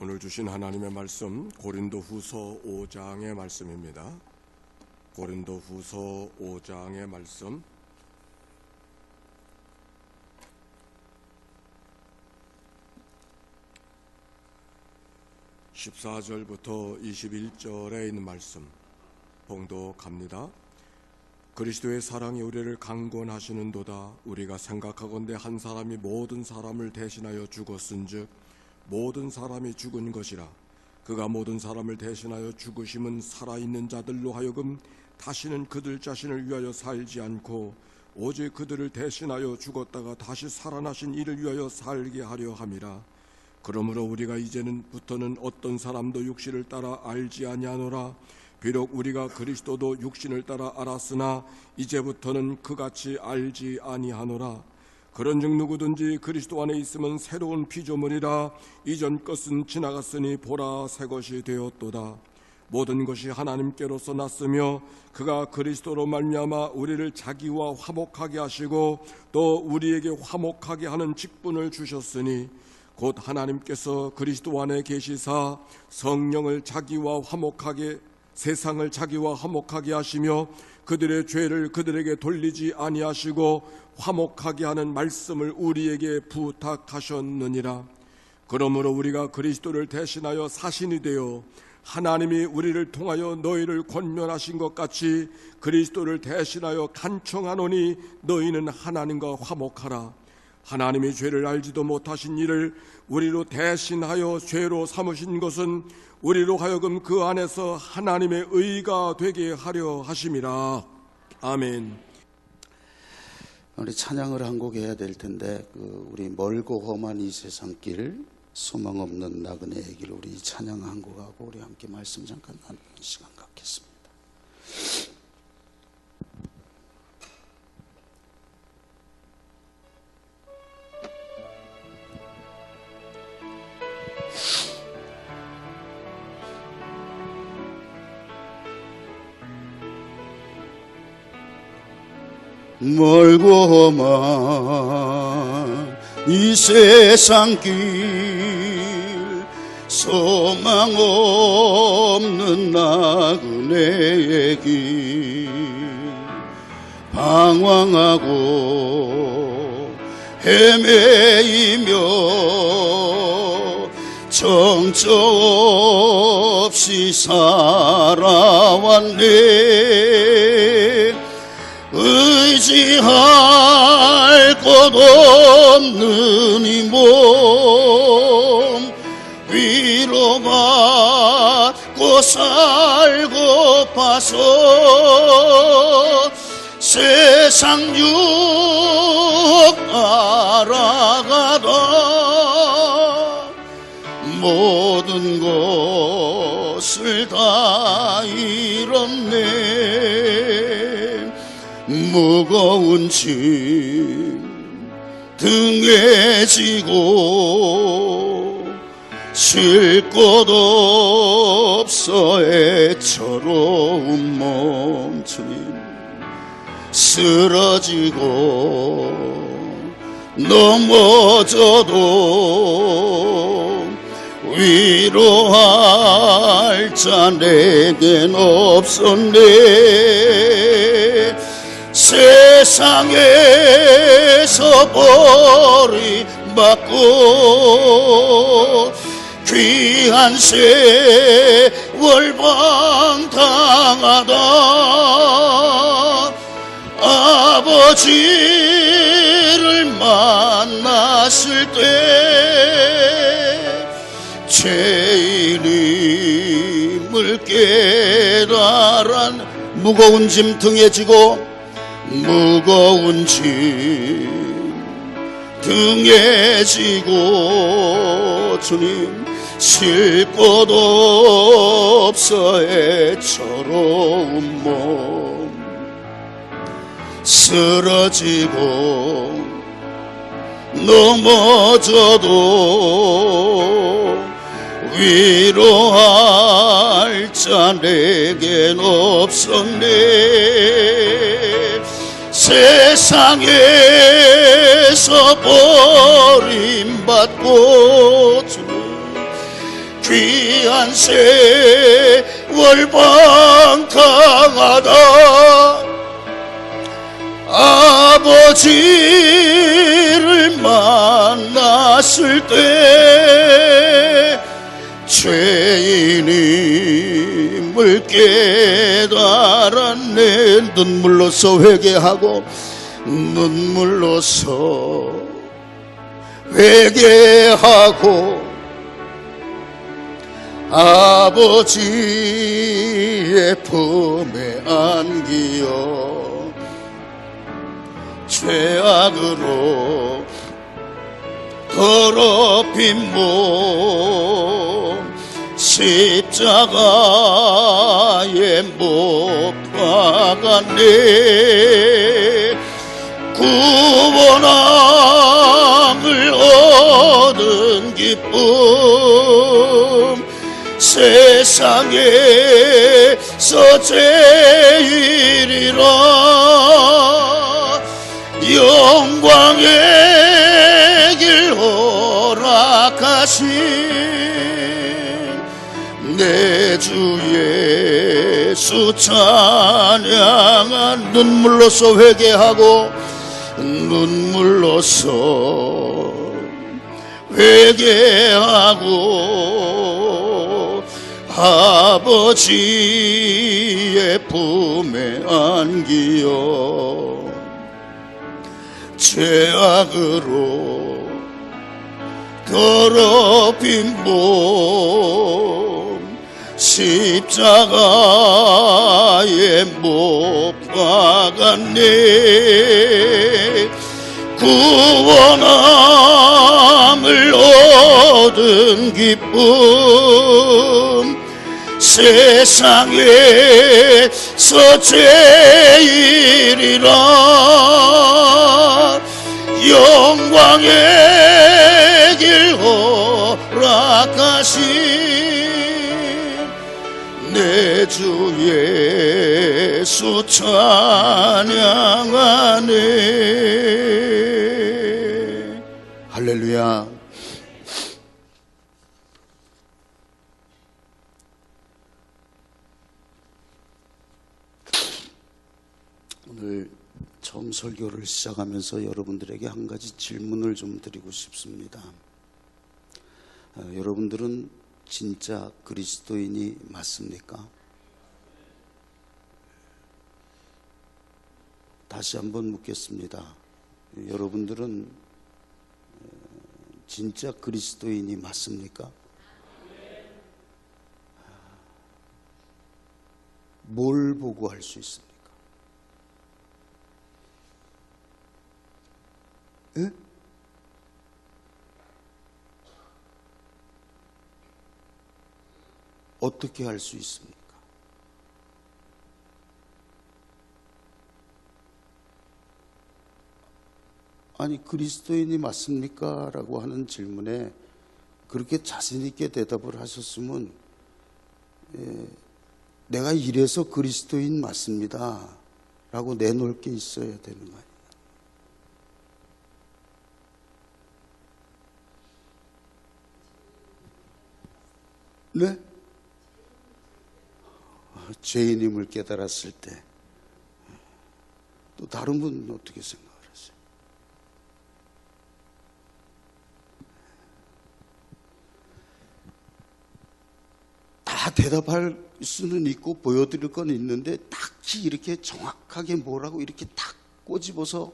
오늘 주신 하나님의 말씀 고린도후서 5장의 말씀입니다. 고린도후서 5장의 말씀 14절부터 21절에 있는 말씀 봉독합니다. 그리스도의 사랑이 우리를 강권하시는도다. 우리가 생각하건대 한 사람이 모든 사람을 대신하여 죽었은즉 모든 사람이 죽은 것이라. 그가 모든 사람을 대신하여 죽으심은 살아있는 자들로 하여금 다시는 그들 자신을 위하여 살지 않고 오직 그들을 대신하여 죽었다가 다시 살아나신 이를 위하여 살게 하려 함이라. 그러므로 우리가 이제는부터는 어떤 사람도 육신을 따라 알지 아니하노라. 비록 우리가 그리스도도 육신을 따라 알았으나 이제부터는 그같이 알지 아니하노라. 그런즉 누구든지 그리스도 안에 있으면 새로운 피조물이라. 이전 것은 지나갔으니 보라 새 것이 되었도다. 모든 것이 하나님께로서 났으며 그가 그리스도로 말미암아 우리를 자기와 화목하게 하시고 또 우리에게 화목하게 하는 직분을 주셨으니 곧 하나님께서 그리스도 안에 계시사 성령을 자기와 화목하게 세상을 자기와 화목하게 하시며 그들의 죄를 그들에게 돌리지 아니하시고 화목하게 하는 말씀을 우리에게 부탁하셨느니라. 그러므로 우리가 그리스도를 대신하여 사신이 되어 하나님이 우리를 통하여 너희를 권면하신 것 같이 그리스도를 대신하여 간청하노니 너희는 하나님과 화목하라. 하나님이 죄를 알지도 못하신 이를 우리로 대신하여 죄로 삼으신 것은 우리로 하여금 그 안에서 하나님의 의가 되게 하려 하심이라. 아멘. 우리 찬양을 한 곡 해야 될 텐데 우리 멀고 험한 이 세상길 소망 없는 나그네의 길, 우리 찬양 한 곡하고 우리 함께 말씀 잠깐 나누는 시간 갖겠습니다. 멀고 험한 이 세상길 소망 없는 나그네의 길 방황하고 헤매이며 정처 없이 살아왔네. 의지할 곳 없는 이 몸 위로받고 살고파서 세상 유혹 따라가다 모든 것을 다 잃었네. 무거운 짐 등에 지고 쉴 곳 없어 애처로운 몸 주님 쓰러지고 넘어져도 위로할 자 내겐 없었네. 세상에서 버림받고 귀한 세월 방탕하다 아버지를 만났을 때 죄인임을 깨달은 무거운 짐 등에 지고 무거운 짐 등에 지고 주님 쉴 곳 없어 애처로운 몸 쓰러지고 넘어져도 위로할 자 내겐 없었네. 세상에서 버림받고 주는 귀한 세월 방탕하다 아버지를 만났을 때 죄인임을 깨달았네. 눈물로서 회개하고 눈물로서 회개하고 아버지의 품에 안기어 죄악으로 더럽힌 몸 십자가에 못 박았네. 구원함을 얻은 기쁨 세상에서 제일이라 영광의 길 허락하신 내 주 예수 찬양한 눈물로서 회개하고 눈물로서 회개하고 아버지의 품에 안기어 죄악으로 더럽힌 몸 십자가에 못 박았네. 구원함을 얻은 기쁨 세상에서 제일이라 영광의 길 허락하신 내 주 예수 찬양하네. 할렐루야. 오늘 처음 설교를 시작하면서 여러분들에게 한 가지 질문을 좀 드리고 싶습니다. 여러분들은 진짜 그리스도인이 맞습니까? 다시 한번 묻겠습니다. 여러분들은 진짜 그리스도인이 맞습니까? 뭘 보고 할 수 있습니까? 예? 어떻게 할 수 있습니까? 아니, 그리스도인이 맞습니까? 라고 하는 질문에 그렇게 자신 있게 대답을 하셨으면 내가 이래서 그리스도인 맞습니다 라고 내놓을 게 있어야 되는 거 아니에요. 네? 죄인임을 깨달았을 때. 또 다른 분은 어떻게 생각을 하세요? 다 대답할 수는 있고 보여드릴 건 있는데 딱히 이렇게 정확하게 뭐라고 이렇게 딱 꼬집어서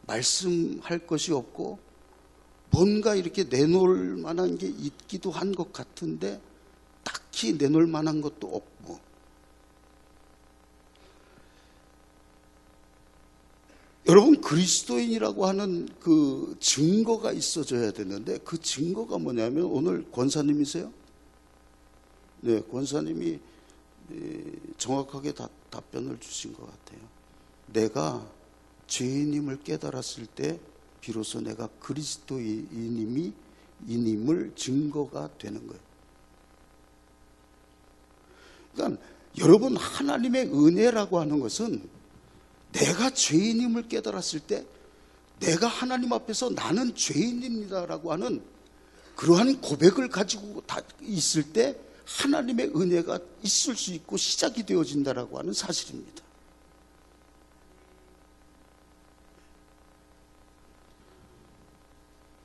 말씀할 것이 없고 뭔가 이렇게 내놓을 만한 게 있기도 한 것 같은데 딱히 내놓을 만한 것도 없고. 여러분, 그리스도인이라고 하는 그 증거가 있어져야 되는데 그 증거가 뭐냐면, 오늘 권사님이세요? 네, 권사님이 정확하게 답변을 주신 것 같아요. 내가 죄인임을 깨달았을 때 비로소 내가 그리스도인임을 증거가 되는 거예요. 그러니까 여러분, 하나님의 은혜라고 하는 것은 내가 죄인임을 깨달았을 때 내가 하나님 앞에서 나는 죄인입니다라고 하는 그러한 고백을 가지고 있을 때 하나님의 은혜가 있을 수 있고 시작이 되어진다라고 하는 사실입니다.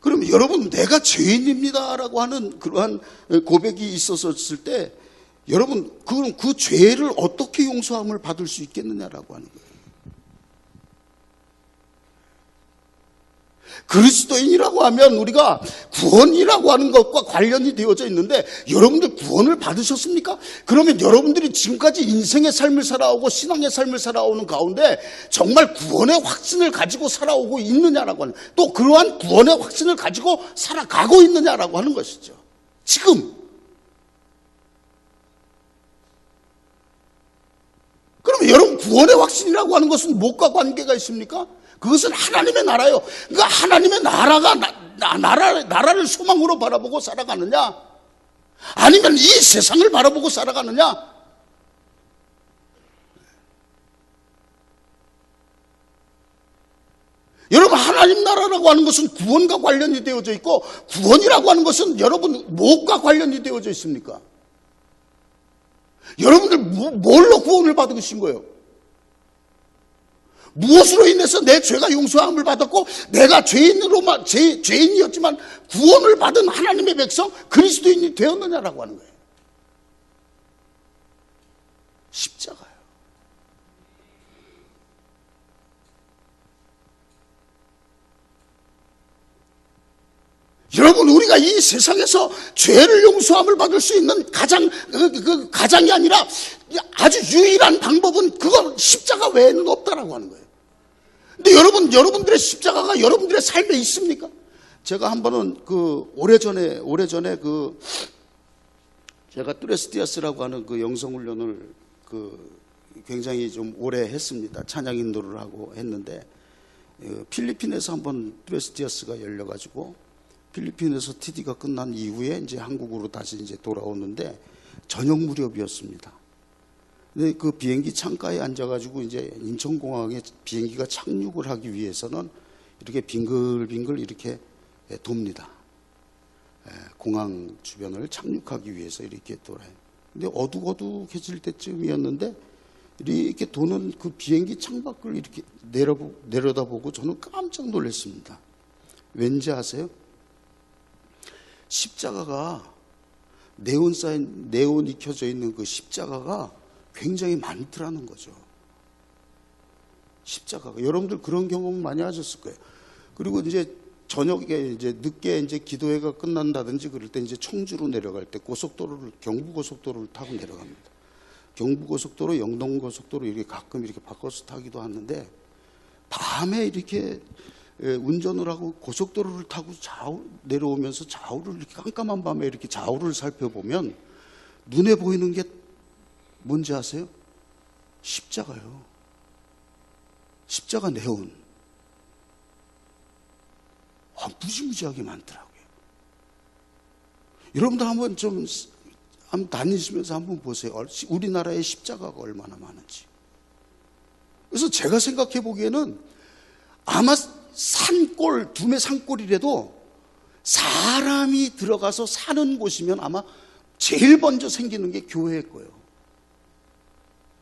그럼 여러분, 내가 죄인입니다라고 하는 그러한 고백이 있었을 때 여러분, 그럼 그 죄를 어떻게 용서함을 받을 수 있겠느냐라고 하는 거예요. 그리스도인이라고 하면 우리가 구원이라고 하는 것과 관련이 되어져 있는데, 여러분들 구원을 받으셨습니까? 그러면 여러분들이 지금까지 인생의 삶을 살아오고 신앙의 삶을 살아오는 가운데 정말 구원의 확신을 가지고 살아오고 있느냐라고 하는, 또 그러한 구원의 확신을 가지고 살아가고 있느냐라고 하는 것이죠. 지금. 그러면 여러분, 구원의 확신이라고 하는 것은 무엇과 관계가 있습니까? 그것은 하나님의 나라예요. 그러니까 하나님의 나라가 나라를 소망으로 바라보고 살아가느냐, 아니면 이 세상을 바라보고 살아가느냐. 여러분, 하나님 나라라고 하는 것은 구원과 관련이 되어져 있고, 구원이라고 하는 것은 여러분 무엇과 관련이 되어져 있습니까? 여러분들 뭘로 구원을 받으신 거예요? 무엇으로 인해서 내 죄가 용서함을 받았고 내가 죄인이었지만 구원을 받은 하나님의 백성 그리스도인이 되었느냐라고 하는 거예요. 십자가요. 여러분, 우리가 이 세상에서 죄를 용서함을 받을 수 있는 가장이 아니라 아주 유일한 방법은 그건 십자가 외에는 없다라고 하는 거예요. 근데 여러분들의 십자가가 여러분들의 삶에 있습니까? 제가 한 번은 오래전에 제가 뚜레스디아스라고 하는 그 영성훈련을 굉장히 좀 오래 했습니다. 찬양 인도를 하고 했는데, 필리핀에서 한번 뚜레스디아스가 열려가지고 필리핀에서 TD가 끝난 이후에 이제 한국으로 다시 이제 돌아오는데 저녁 무렵이었습니다. 근데 그 비행기 창가에 앉아가지고 이제 인천공항에 비행기가 착륙을 하기 위해서는 이렇게 빙글빙글 이렇게 돕니다. 공항 주변을 착륙하기 위해서 이렇게 돌아요. 근데 어둑어둑해질 때쯤이었는데 이렇게 도는 그 비행기 창밖을 이렇게 내려다보고 저는 깜짝 놀랐습니다. 왠지 아세요? 십자가가 네온이 켜져 있는 그 십자가가 굉장히 많더라는 거죠. 십자가가. 여러분들 그런 경험 많이 하셨을 거예요. 그리고 이제 저녁에 이제 늦게 이제 기도회가 끝난다든지 그럴 때 이제 청주로 내려갈 때 경부고속도로를 타고 내려갑니다. 경부고속도로, 영동고속도로 이렇게 가끔 이렇게 바꿔서 타기도 하는데, 밤에 이렇게 운전을 하고 고속도로를 타고 내려오면서 좌우를 이렇게 깜깜한 밤에 이렇게 좌우를 살펴보면 눈에 보이는 게 뭔지 아세요? 십자가요. 십자가 네온. 무지무지하게 많더라고요. 여러분들 한번 다니시면서 한번 보세요. 우리나라의 십자가가 얼마나 많은지. 그래서 제가 생각해 보기에는 아마 두메 산골이라도 사람이 들어가서 사는 곳이면 아마 제일 먼저 생기는 게 교회일 거예요.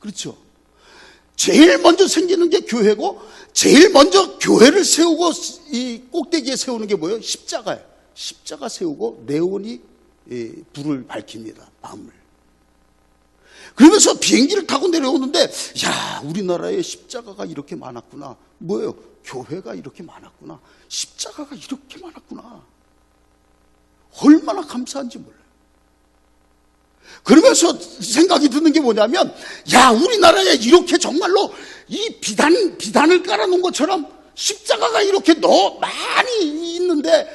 그렇죠? 제일 먼저 생기는 게 교회고, 제일 먼저 교회를 세우고 이 꼭대기에 세우는 게 뭐예요? 십자가예요. 십자가 세우고 네온이 불을 밝힙니다. 밤을. 그러면서 비행기를 타고 내려오는데, 야, 우리나라에 십자가가 이렇게 많았구나. 뭐예요? 교회가 이렇게 많았구나. 십자가가 이렇게 많았구나. 얼마나 감사한지 몰라요. 그러면서 생각이 드는 게 뭐냐면, 야, 우리나라에 이렇게 정말로 이 비단을 깔아놓은 것처럼 십자가가 이렇게 많이 있는데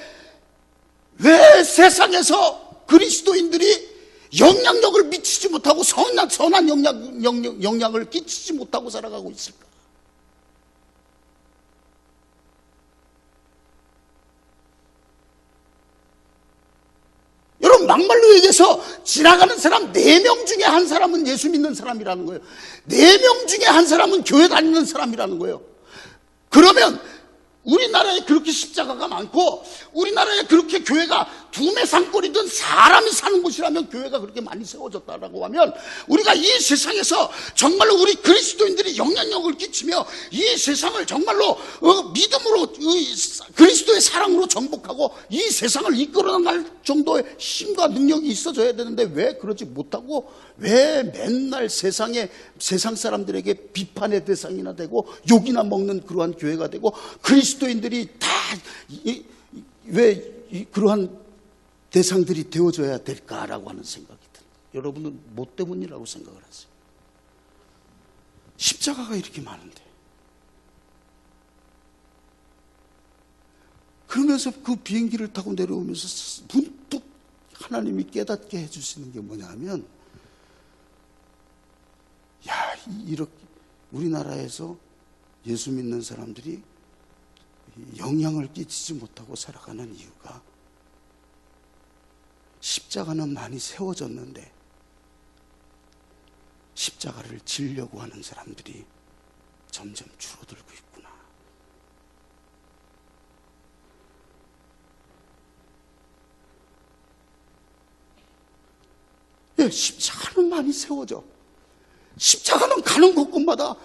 왜 세상에서 그리스도인들이 영향력을 미치지 못하고 선한 영향을 끼치지 못하고 살아가고 있을까? 여러분, 막말로 얘기해서 지나가는 사람 4명 중에 한 사람은 예수 믿는 사람이라는 거예요. 4명 중에 한 사람은 교회 다니는 사람이라는 거예요. 그러면 우리나라에 그렇게 십자가가 많고 우리나라에 그렇게 교회가 두메산골이든 사람이 사는 곳이라면 교회가 그렇게 많이 세워졌다라고 하면 우리가 이 세상에서 정말로 우리 그리스도인들이 영향력을 끼치며 이 세상을 정말로 믿음으로 그리스도의 사랑으로 정복하고 이 세상을 이끌어나갈 정도의 힘과 능력이 있어져야 되는데 왜 그러지 못하고 왜 맨날 세상 사람들에게 비판의 대상이나 되고 욕이나 먹는 그러한 교회가 되고 그리스도인들이 다 왜 그러한 대상들이 되어줘야 될까라고 하는 생각이 듭니다. 여러분은 뭐 때문이라고 생각을 하세요? 십자가가 이렇게 많은데 그러면서 그 비행기를 타고 내려오면서 문득 하나님이 깨닫게 해주시는 게 뭐냐면 이렇게 우리나라에서 예수 믿는 사람들이 영향을 끼치지 못하고 살아가는 이유가 십자가는 많이 세워졌는데 십자가를 지려고 하는 사람들이 점점 줄어들고 있구나. 십자가는 많이 세워져. 십자가는 가는 곳곳마다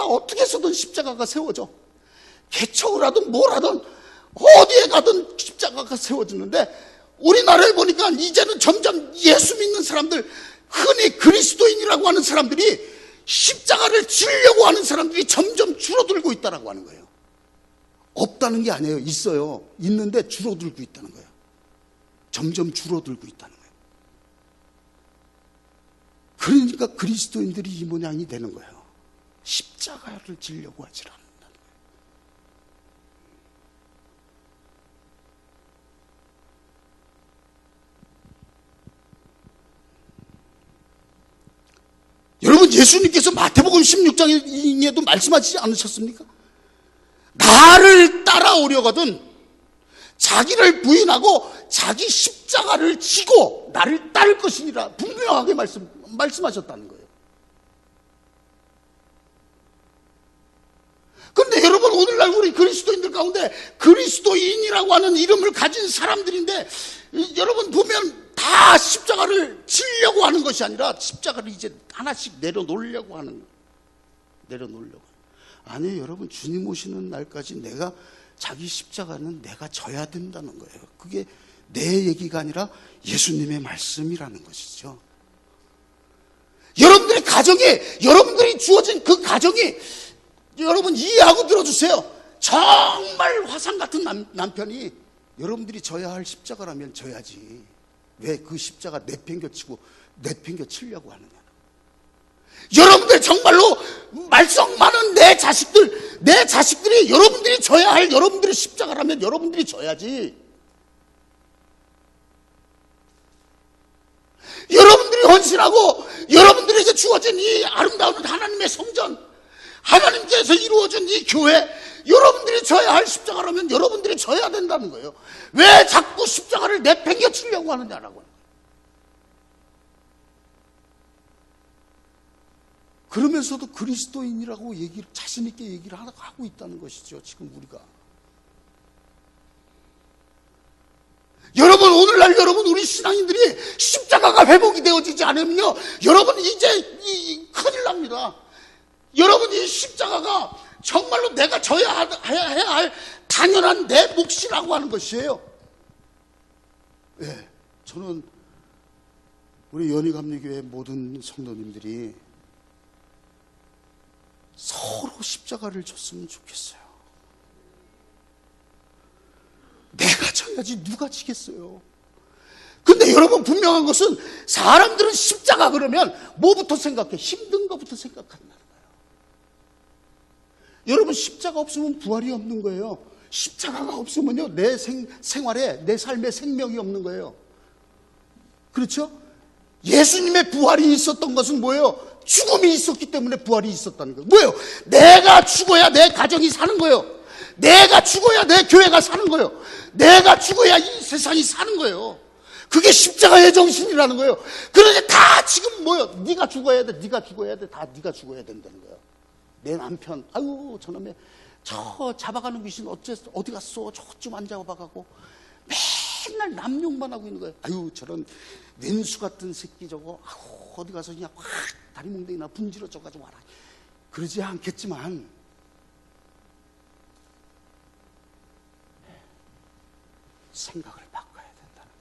어떻게 해서든 십자가가 세워져. 개척을 하든 뭘 하든 어디에 가든 십자가가 세워지는데 우리나라에 보니까 이제는 점점 예수 믿는 사람들, 흔히 그리스도인이라고 하는 사람들이 십자가를 지려고 하는 사람들이 점점 줄어들고 있다라고 하는 거예요. 없다는 게 아니에요. 있어요. 있는데 줄어들고 있다는 거예요. 점점 줄어들고 있다는 거예요. 그러니까 그리스도인들이 이 모양이 되는 거예요. 십자가를 지려고 하지 않는다는 거예요. 여러분, 예수님께서 마태복음 16장에도 말씀하시지 않으셨습니까? 나를 따라오려거든 자기를 부인하고 자기 십자가를 지고 나를 따를 것이니라 분명하게 말씀하셨다는 거예요. 그런데 여러분, 오늘날 우리 그리스도인들 가운데 그리스도인이라고 하는 이름을 가진 사람들인데 여러분 보면 다 십자가를 지려고 하는 것이 아니라 십자가를 이제 하나씩 내려놓으려고 하는 거예요. 내려놓으려고. 아니에요, 여러분. 주님 오시는 날까지 자기 십자가는 내가 져야 된다는 거예요. 그게 내 얘기가 아니라 예수님의 말씀이라는 것이죠. 여러분들의 가정에, 여러분들이 주어진 그 가정이, 여러분 이해하고 들어주세요. 정말 화상 같은 남편이 여러분들이 져야 할 십자가라면 져야지. 왜 그 십자가 내팽겨치려고 하느냐. 여러분들 정말로 말썽 많은 내 자식들이 여러분들이 져야 할 여러분들의 십자가라면 여러분들이 져야지. 여러분들이 헌신하고 여러분들에게 주어진 이 아름다운 하나님의 성전, 하나님께서 이루어준 이 교회, 여러분들이 져야 할 십자가라면 여러분들이 져야 된다는 거예요. 왜 자꾸 십자가를 내팽겨치려고 하느냐라고. 그러면서도 그리스도인이라고 자신 있게 얘기를 하고 있다는 것이죠. 지금 우리가. 여러분, 오늘날 우리 신앙인들이 십자가가 회복이 되어지지 않으면요, 여러분 이제 큰일 납니다. 여러분, 이 십자가가 정말로 내가 져야 해야 할 당연한 내 몫이라고 하는 것이에요. 네, 저는 우리 연희감리교회 모든 성도님들이 서로 십자가를 졌으면 좋겠어요. 내가 져야지 누가 지겠어요. 근데 여러분, 분명한 것은 사람들은 십자가 그러면 뭐부터 생각해? 힘든 것부터 생각한다는 거예요. 여러분, 십자가 없으면 부활이 없는 거예요. 십자가가 없으면요, 내 생활에, 내 삶에 생명이 없는 거예요. 그렇죠? 예수님의 부활이 있었던 것은 뭐예요? 죽음이 있었기 때문에 부활이 있었다는 거예요. 뭐예요? 내가 죽어야 내 가정이 사는 거예요. 내가 죽어야 내 교회가 사는 거예요. 내가 죽어야 이 세상이 사는 거예요. 그게 십자가의 정신이라는 거예요. 그런데 다 지금 뭐예요? 네가 죽어야 돼, 네가 죽어야 돼, 다 네가 죽어야 된다는 거예요. 내 남편, 아유 저놈의 저 잡아가는 귀신 어디 갔어? 저좀 안 잡아가고 맨날 남욕만 하고 있는 거예요. 아유 저런 왼수 같은 새끼 저거 어디 가서 그냥 확 다리 몽둥이나 분지러 쪄가지고 와라. 그러지 않겠지만 생각을 바꿔야 된다는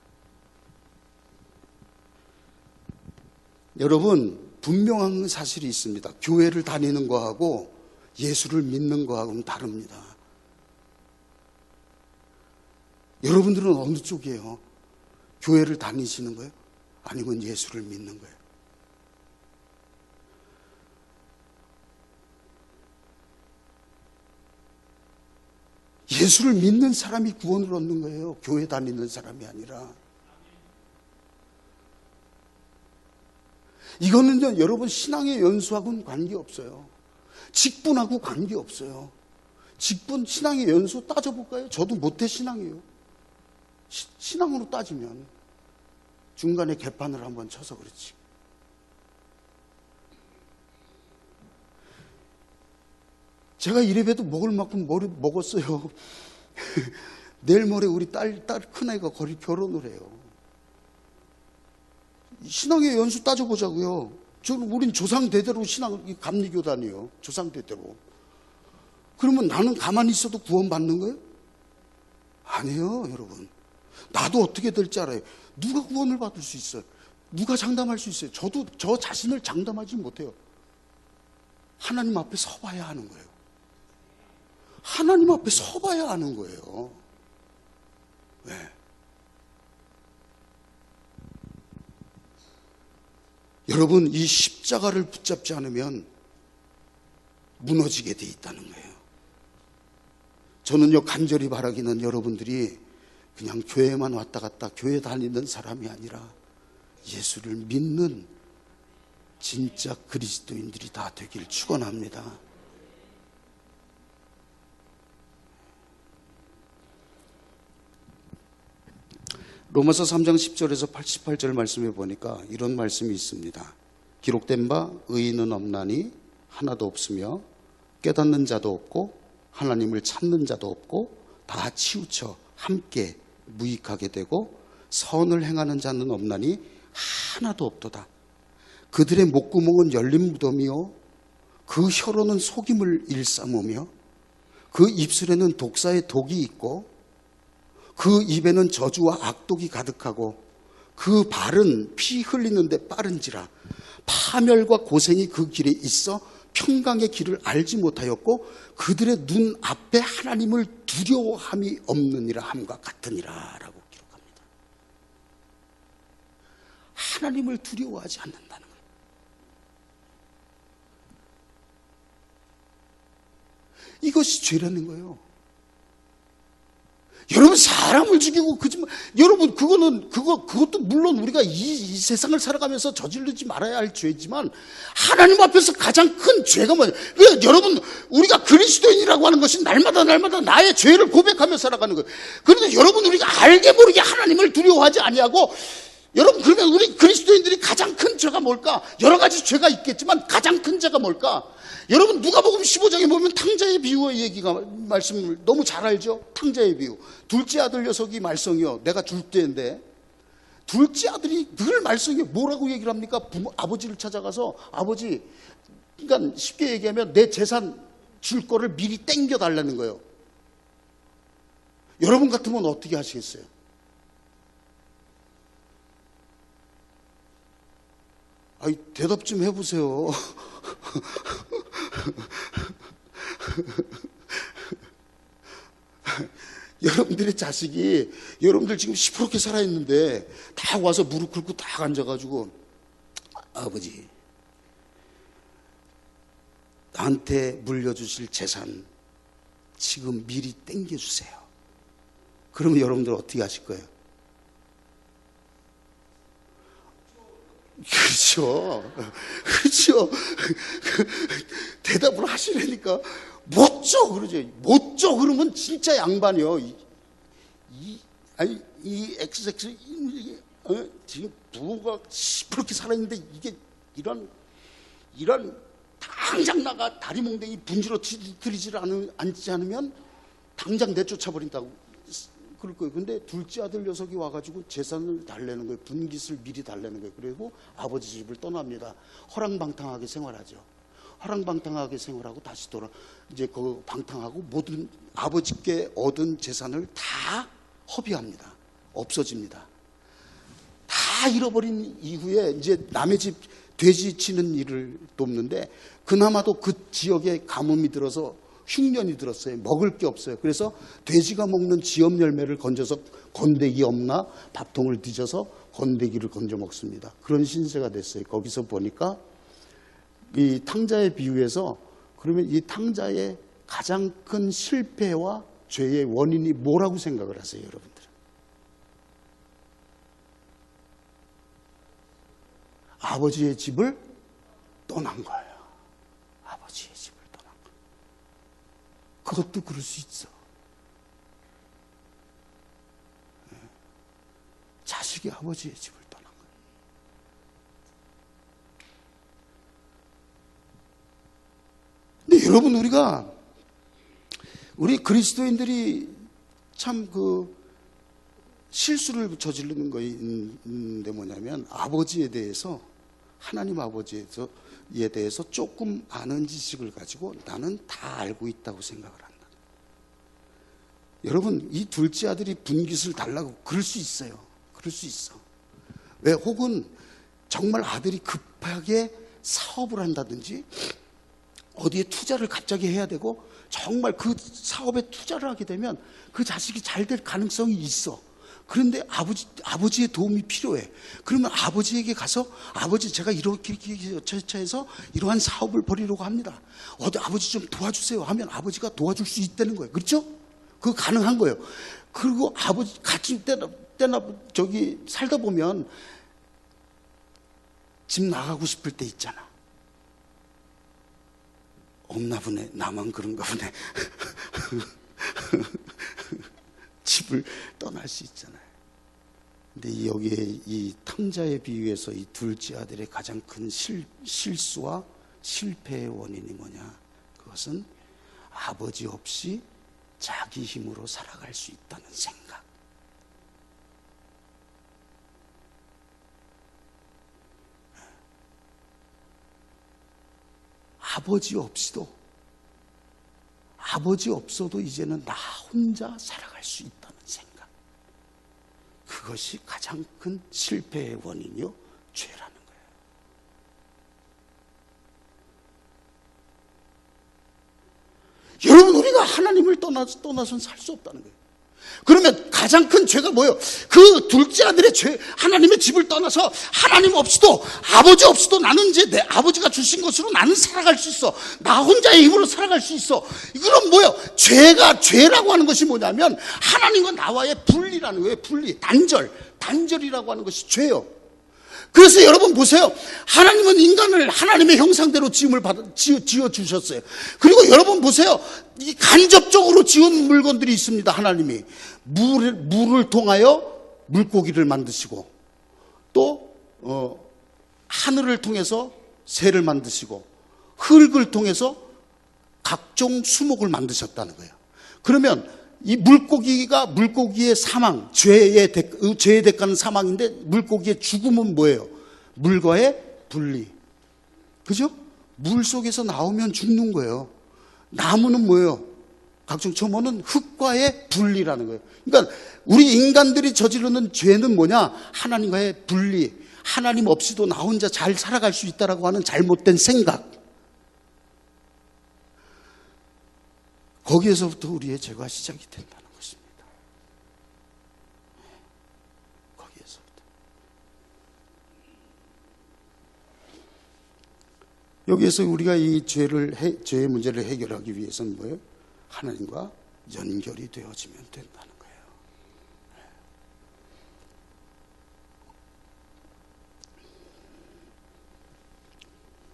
거예요. 여러분 분명한 사실이 있습니다. 교회를 다니는 거하고 예수를 믿는 거하고는 다릅니다. 여러분들은 어느 쪽이에요? 교회를 다니시는 거예요? 아니면 예수를 믿는 거예요? 예수를 믿는 사람이 구원을 얻는 거예요. 교회 다니는 사람이 아니라. 이거는요, 여러분 신앙의 연수하고는 관계없어요. 직분하고 관계없어요. 직분, 신앙의 연수 따져볼까요? 저도 모태 신앙이에요. 신앙으로 따지면 중간에 개판을 한번 쳐서 그렇지. 제가 이래봬도 먹을 만큼 먹었어요. 내일 모레 우리 딸 큰애가 거리 결혼을 해요. 신앙의 연수 따져보자고요. 우린 조상 대대로 감리교단이에요. 조상 대대로. 그러면 나는 가만히 있어도 구원받는 거예요? 아니에요, 여러분. 나도 어떻게 될지 알아요. 누가 구원을 받을 수 있어요? 누가 장담할 수 있어요? 저도 저 자신을 장담하지 못해요. 하나님 앞에 서봐야 하는 거예요. 하나님 앞에 서봐야 하는 거예요. 왜? 여러분, 이 십자가를 붙잡지 않으면 무너지게 돼 있다는 거예요. 저는요, 간절히 바라기는 여러분들이 그냥 교회만 왔다 갔다 교회 다니는 사람이 아니라 예수를 믿는 진짜 그리스도인들이 다 되길 축원합니다. 로마서 3장 10절에서 88절 말씀해 보니까 이런 말씀이 있습니다. 기록된 바 의인은 없나니 하나도 없으며 깨닫는 자도 없고 하나님을 찾는 자도 없고 다 치우쳐 함께 무익하게 되고 선을 행하는 자는 없나니 하나도 없도다. 그들의 목구멍은 열린 무덤이요 그 혀로는 속임을 일삼으며 그 입술에는 독사의 독이 있고 그 입에는 저주와 악독이 가득하고 그 발은 피 흘리는데 빠른지라 파멸과 고생이 그 길에 있어 평강의 길을 알지 못하였고 그들의 눈 앞에 하나님을 두려워함이 없느니라 함과 같으니라 라고 기록합니다. 하나님을 두려워하지 않는다는 거예요. 이것이 죄라는 거예요. 여러분 사람을 죽이고 거짓말 여러분 그것도 물론 우리가 이 세상을 살아가면서 저지르지 말아야 할 죄지만 하나님 앞에서 가장 큰 죄가 뭐냐? 여러분 우리가 그리스도인이라고 하는 것이 날마다 나의 죄를 고백하며 살아가는 거예요. 그런데 여러분 우리가 알게 모르게 하나님을 두려워하지 아니하고 여러분 그러면 우리 그리스도인들이 가장 큰 죄가 뭘까? 여러 가지 죄가 있겠지만 가장 큰 죄가 뭘까? 여러분 누가복음 15장에 보면 탕자의 비유의 얘기가 말씀을 너무 잘 알죠? 탕자의 비유. 둘째 아들 녀석이 말썽이요. 내가 둘째인데 둘째 아들이 늘 말썽이요. 뭐라고 얘기를 합니까? 아버지를 찾아가서 아버지 그러니까 쉽게 얘기하면 내 재산 줄 거를 미리 땡겨 달라는 거예요. 여러분 같으면 어떻게 하시겠어요? 아이 대답 좀 해보세요. 여러분들의 자식이 여러분들 지금 시퍼렇게 살아있는데 다 와서 무릎 꿇고 딱 앉아가지고 아버지 나한테 물려주실 재산 지금 미리 땡겨주세요. 그러면 여러분들 어떻게 하실 거예요? 그렇죠. 대답을 하시려니까 못 줘 그러죠. 못 줘 그러면 진짜 양반이요. 이 XX 지금 부부가 시퍼렇게 살아있는데 이게 이런 다 당장 나가 다리 몽댕이 분지러뜨리지 않지 않으면 당장 내쫓아버린다고 그럴 거예요. 근데 둘째 아들 녀석이 와가지고 재산을 달래는 거예요. 분깃을 미리 달래는 거예요. 그리고 아버지 집을 떠납니다. 허랑방탕하게 생활하죠. 허랑방탕하게 생활하고 다시 이제 그 방탕하고 모든 아버지께 얻은 재산을 다 허비합니다. 없어집니다. 다 잃어버린 이후에 이제 남의 집 돼지 치는 일을 돕는데 그나마도 그 지역에 가뭄이 들어서 흉년이 들었어요. 먹을 게 없어요. 그래서 돼지가 먹는 지엽 열매를 건져서 건더기 없나 밥통을 뒤져서 건더기를 건져 먹습니다. 그런 신세가 됐어요. 거기서 보니까 이 탕자의 비유에서 그러면 이 탕자의 가장 큰 실패와 죄의 원인이 뭐라고 생각을 하세요, 여러분들? 아버지의 집을 떠난 거예요. 아버지의 집을 떠난 거예요. 그것도 그럴 수 있어. 자식이 아버지의 집을 떠난 거예요. 근데 여러분, 우리 그리스도인들이 참 실수를 저지르는 거에 있는데 뭐냐면 아버지에 대해서 하나님 아버지에 대해서 조금 아는 지식을 가지고 나는 다 알고 있다고 생각을 한다. 여러분, 이 둘째 아들이 분깃을 달라고 그럴 수 있어요. 그럴 수 있어. 왜? 혹은 정말 아들이 급하게 사업을 한다든지 어디에 투자를 갑자기 해야 되고 정말 그 사업에 투자를 하게 되면 그 자식이 잘 될 가능성이 있어. 그런데 아버지의 도움이 필요해. 그러면 아버지에게 가서 아버지, 제가 이렇게 해서 이러한 사업을 벌이려고 합니다. 아버지 좀 도와주세요 하면 아버지가 도와줄 수 있다는 거예요. 그렇죠? 그거 가능한 거예요. 그리고 아버지 같이 때나 저기 살다 보면 집 나가고 싶을 때 있잖아. 없나 보네. 나만 그런가 보네. 집을 떠날 수 있잖아요. 근데 여기에 이 탕자의 비유에서 이 둘째 아들의 가장 큰 실수와 실패의 원인이 뭐냐? 그것은 아버지 없이 자기 힘으로 살아갈 수 있다는 생각. 아버지 없어도 이제는 나 혼자 살아갈 수 있다는 생각. 그것이 가장 큰 실패의 원인이요, 죄라는 거예요. 여러분, 우리가 하나님을 떠나서는 살 수 없다는 거예요. 그러면 가장 큰 죄가 뭐예요? 그 둘째 아들의 죄, 하나님의 집을 떠나서 하나님 없이도 아버지 없이도 나는 이제 내 아버지가 주신 것으로 나는 살아갈 수 있어. 나 혼자의 힘으로 살아갈 수 있어. 이거는 뭐예요? 죄라고 하는 것이 뭐냐면 하나님과 나와의 분리라는 거예요. 분리, 단절이라고 하는 것이 죄예요. 그래서 여러분 보세요. 하나님은 인간을 하나님의 형상대로 지어 주셨어요. 그리고 여러분 보세요. 이 간접적으로 지은 물건들이 있습니다. 하나님이 물을 통하여 물고기를 만드시고 또 하늘을 통해서 새를 만드시고 흙을 통해서 각종 수목을 만드셨다는 거예요. 그러면 이 물고기의 사망, 죄의 대가는 사망인데 물고기의 죽음은 뭐예요? 물과의 분리. 그죠? 물 속에서 나오면 죽는 거예요. 나무는 뭐예요? 각종 초모는 흙과의 분리라는 거예요. 그러니까 우리 인간들이 저지르는 죄는 뭐냐? 하나님과의 분리. 하나님 없이도 나 혼자 잘 살아갈 수 있다라고 하는 잘못된 생각. 거기에서부터 우리의 죄가 시작이 된다는 것입니다. 거기에서부터. 여기에서 우리가 이 죄의 문제를 해결하기 위해서는 뭐예요? 하나님과 연결이 되어지면 된다는 거예요.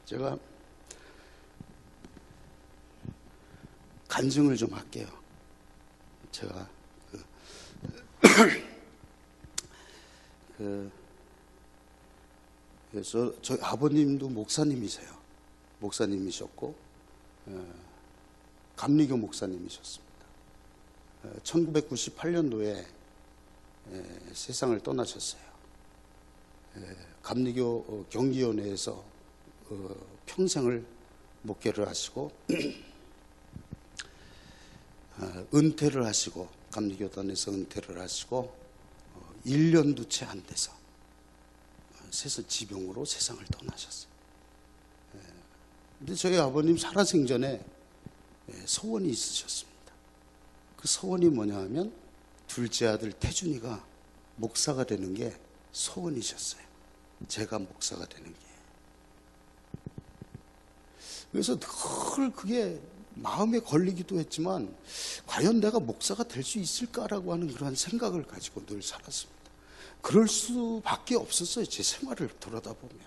제가 간증을 좀 할게요. 제가 그래서 저희 아버님도 목사님이세요. 목사님이셨고 감리교 목사님이셨습니다. 1998년도에 세상을 떠나셨어요. 감리교 경기위원회에서 평생을 목회를 하시고 은퇴를 하시고 감리교단에서 은퇴를 하시고 1년도 채 안 돼서 지병으로 세상을 떠나셨어요. 근데 저희 아버님 살아생전에 소원이 있으셨습니다. 그 소원이 뭐냐 하면 둘째 아들 태준이가 목사가 되는 게 소원이셨어요. 제가 목사가 되는 게. 그래서 늘 그게 마음에 걸리기도 했지만 과연 내가 목사가 될 수 있을까라고 하는 그런 생각을 가지고 늘 살았습니다. 그럴 수밖에 없었어요. 제 생활을 돌아다 보면.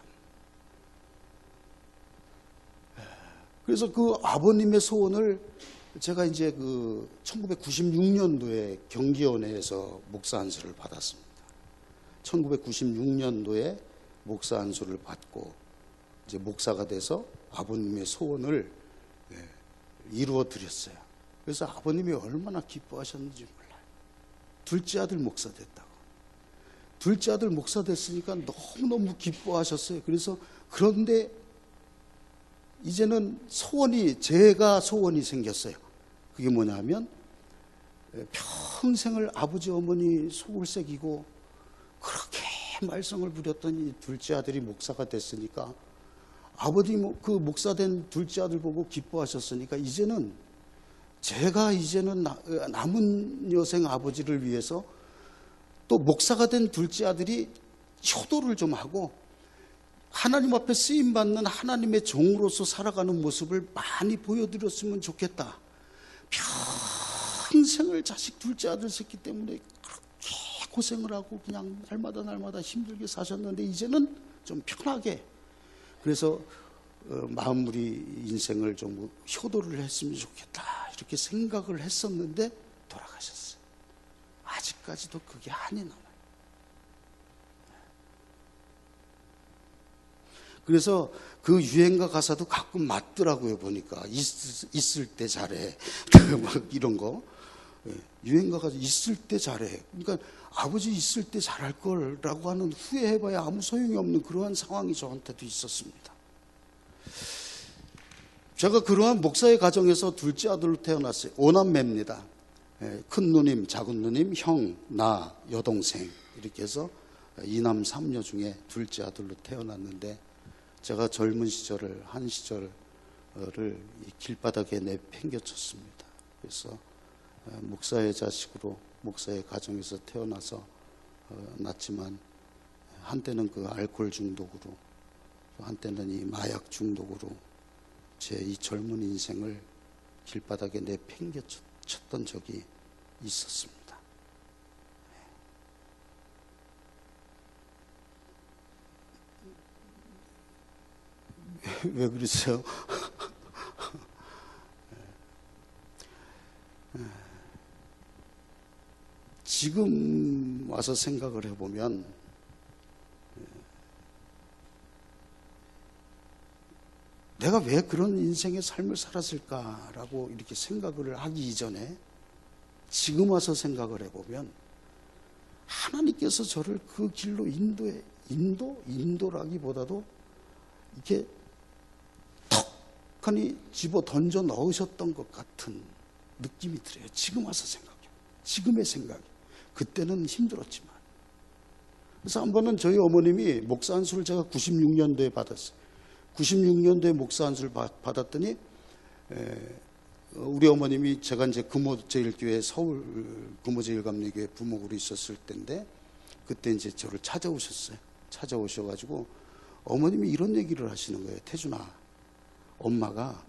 그래서 그 아버님의 소원을 제가 이제 그 1996년도에 경기원회에서 목사 안수를 받았습니다. 1996년도에 목사 안수를 받고 이제 목사가 돼서 아버님의 소원을 이루어 드렸어요. 그래서 아버님이 얼마나 기뻐하셨는지 몰라요. 둘째 아들 목사 됐다고. 둘째 아들 목사 됐으니까 너무너무 기뻐하셨어요. 그래서 그런데 이제는 제가 소원이 생겼어요. 그게 뭐냐면 평생을 아버지 어머니 속을 새기고 그렇게 말썽을 부렸던 이 둘째 아들이 목사가 됐으니까 아버지 그 목사된 둘째 아들 보고 기뻐하셨으니까 제가 남은 여생 아버지를 위해서 또 목사가 된 둘째 아들이 효도를 좀 하고 하나님 앞에 쓰임받는 하나님의 종으로서 살아가는 모습을 많이 보여드렸으면 좋겠다. 평생을 자식 둘째 아들 새끼 때문에 그렇게 고생을 하고 그냥 날마다 힘들게 사셨는데 이제는 좀 편하게 그래서 마무리 인생을 좀 효도를 했으면 좋겠다 이렇게 생각을 했었는데 돌아가셨어요. 아직까지도 그게 한이 남아요. 그래서 그 유행가 가사도 가끔 맞더라고요. 보니까 있을 때 잘해 막 이런 거 유행가 가사 있을 때 잘해. 그러니까 아버지 있을 때 잘할 거라고 하는 후회해봐야 아무 소용이 없는 그러한 상황이 저한테도 있었습니다. 제가 그러한 목사의 가정에서 둘째 아들로 태어났어요. 5남매입니다. 큰 누님, 작은 누님, 형, 나, 여동생 이렇게 해서 2남 3녀 중에 둘째 아들로 태어났는데 제가 젊은 시절을 한 시절을 길바닥에 내팽겨쳤습니다. 그래서 목사의 자식으로 목사의 가정에서 태어나서 났지만 한때는 그 알코올 중독으로 한때는 이 마약 중독으로 제 이 젊은 인생을 길바닥에 내팽겨쳤던 적이 있었습니다. 왜 그러세요? 지금 와서 생각을 해보면 내가 왜 그런 인생의 삶을 살았을까라고 이렇게 생각을 하기 이전에 지금 와서 생각을 해보면 하나님께서 저를 그 길로 인도라기보다도 이렇게 턱하니 집어 던져 넣으셨던 것 같은 느낌이 들어요. 지금 와서 생각해요. 지금의 생각이. 그때는 힘들었지만. 그래서 한 번은 저희 어머님이 목사 안수를 제가 96년도에 받았어요. 96년도에 목사 안수를 받았더니 우리 어머님이 제가 이제 금호제일교회 서울 금호제일감리교회 부목으로 있었을 때인데 그때 이제 저를 찾아오셨어요. 찾아오셔가지고 어머님이 이런 얘기를 하시는 거예요. 태준아, 엄마가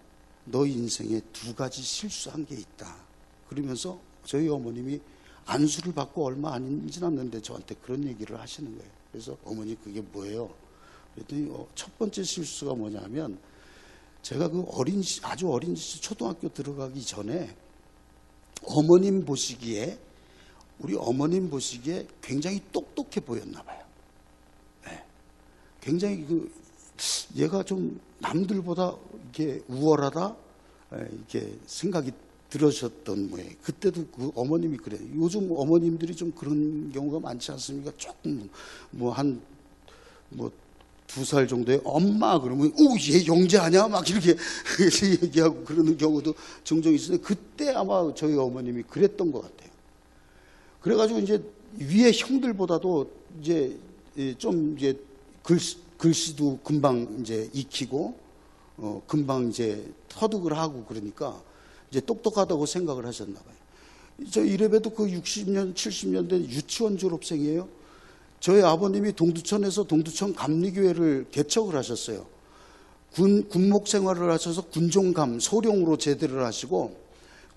너 인생에 2가지 실수한 게 있다. 그러면서 저희 어머님이 안수를 받고 얼마 안 지났는데 저한테 그런 얘기를 하시는 거예요. 그래서 어머니 그게 뭐예요? 그랬더니 첫 번째 실수가 뭐냐면 제가 그 아주 어린 초등학교 들어가기 전에 우리 어머님 보시기에 굉장히 똑똑해 보였나 봐요. 네. 굉장히 얘가 좀 남들보다 이렇게 우월하다 이렇게 생각이 들으셨던 모양. 그때도 그 어머님이 그래요. 요즘 어머님들이 좀 그런 경우가 많지 않습니까? 조금 한 2살 정도에 엄마 그러면 얘 영재 아니야? 막 이렇게 얘기하고 그러는 경우도 종종 있었는데, 그때 아마 저희 어머님이 그랬던 것 같아요. 그래가지고 이제 위에 형들보다도 이제 좀 이제 글씨도 금방 이제 익히고 금방 이제 터득을 하고 그러니까 이제 똑똑하다고 생각을 하셨나 봐요. 저 이래봬도 그 60년, 70년 된 유치원 졸업생이에요. 저희 아버님이 동두천에서 동두천 감리교회를 개척을 하셨어요. 군목 생활을 하셔서 군종감, 소령으로 제대를 하시고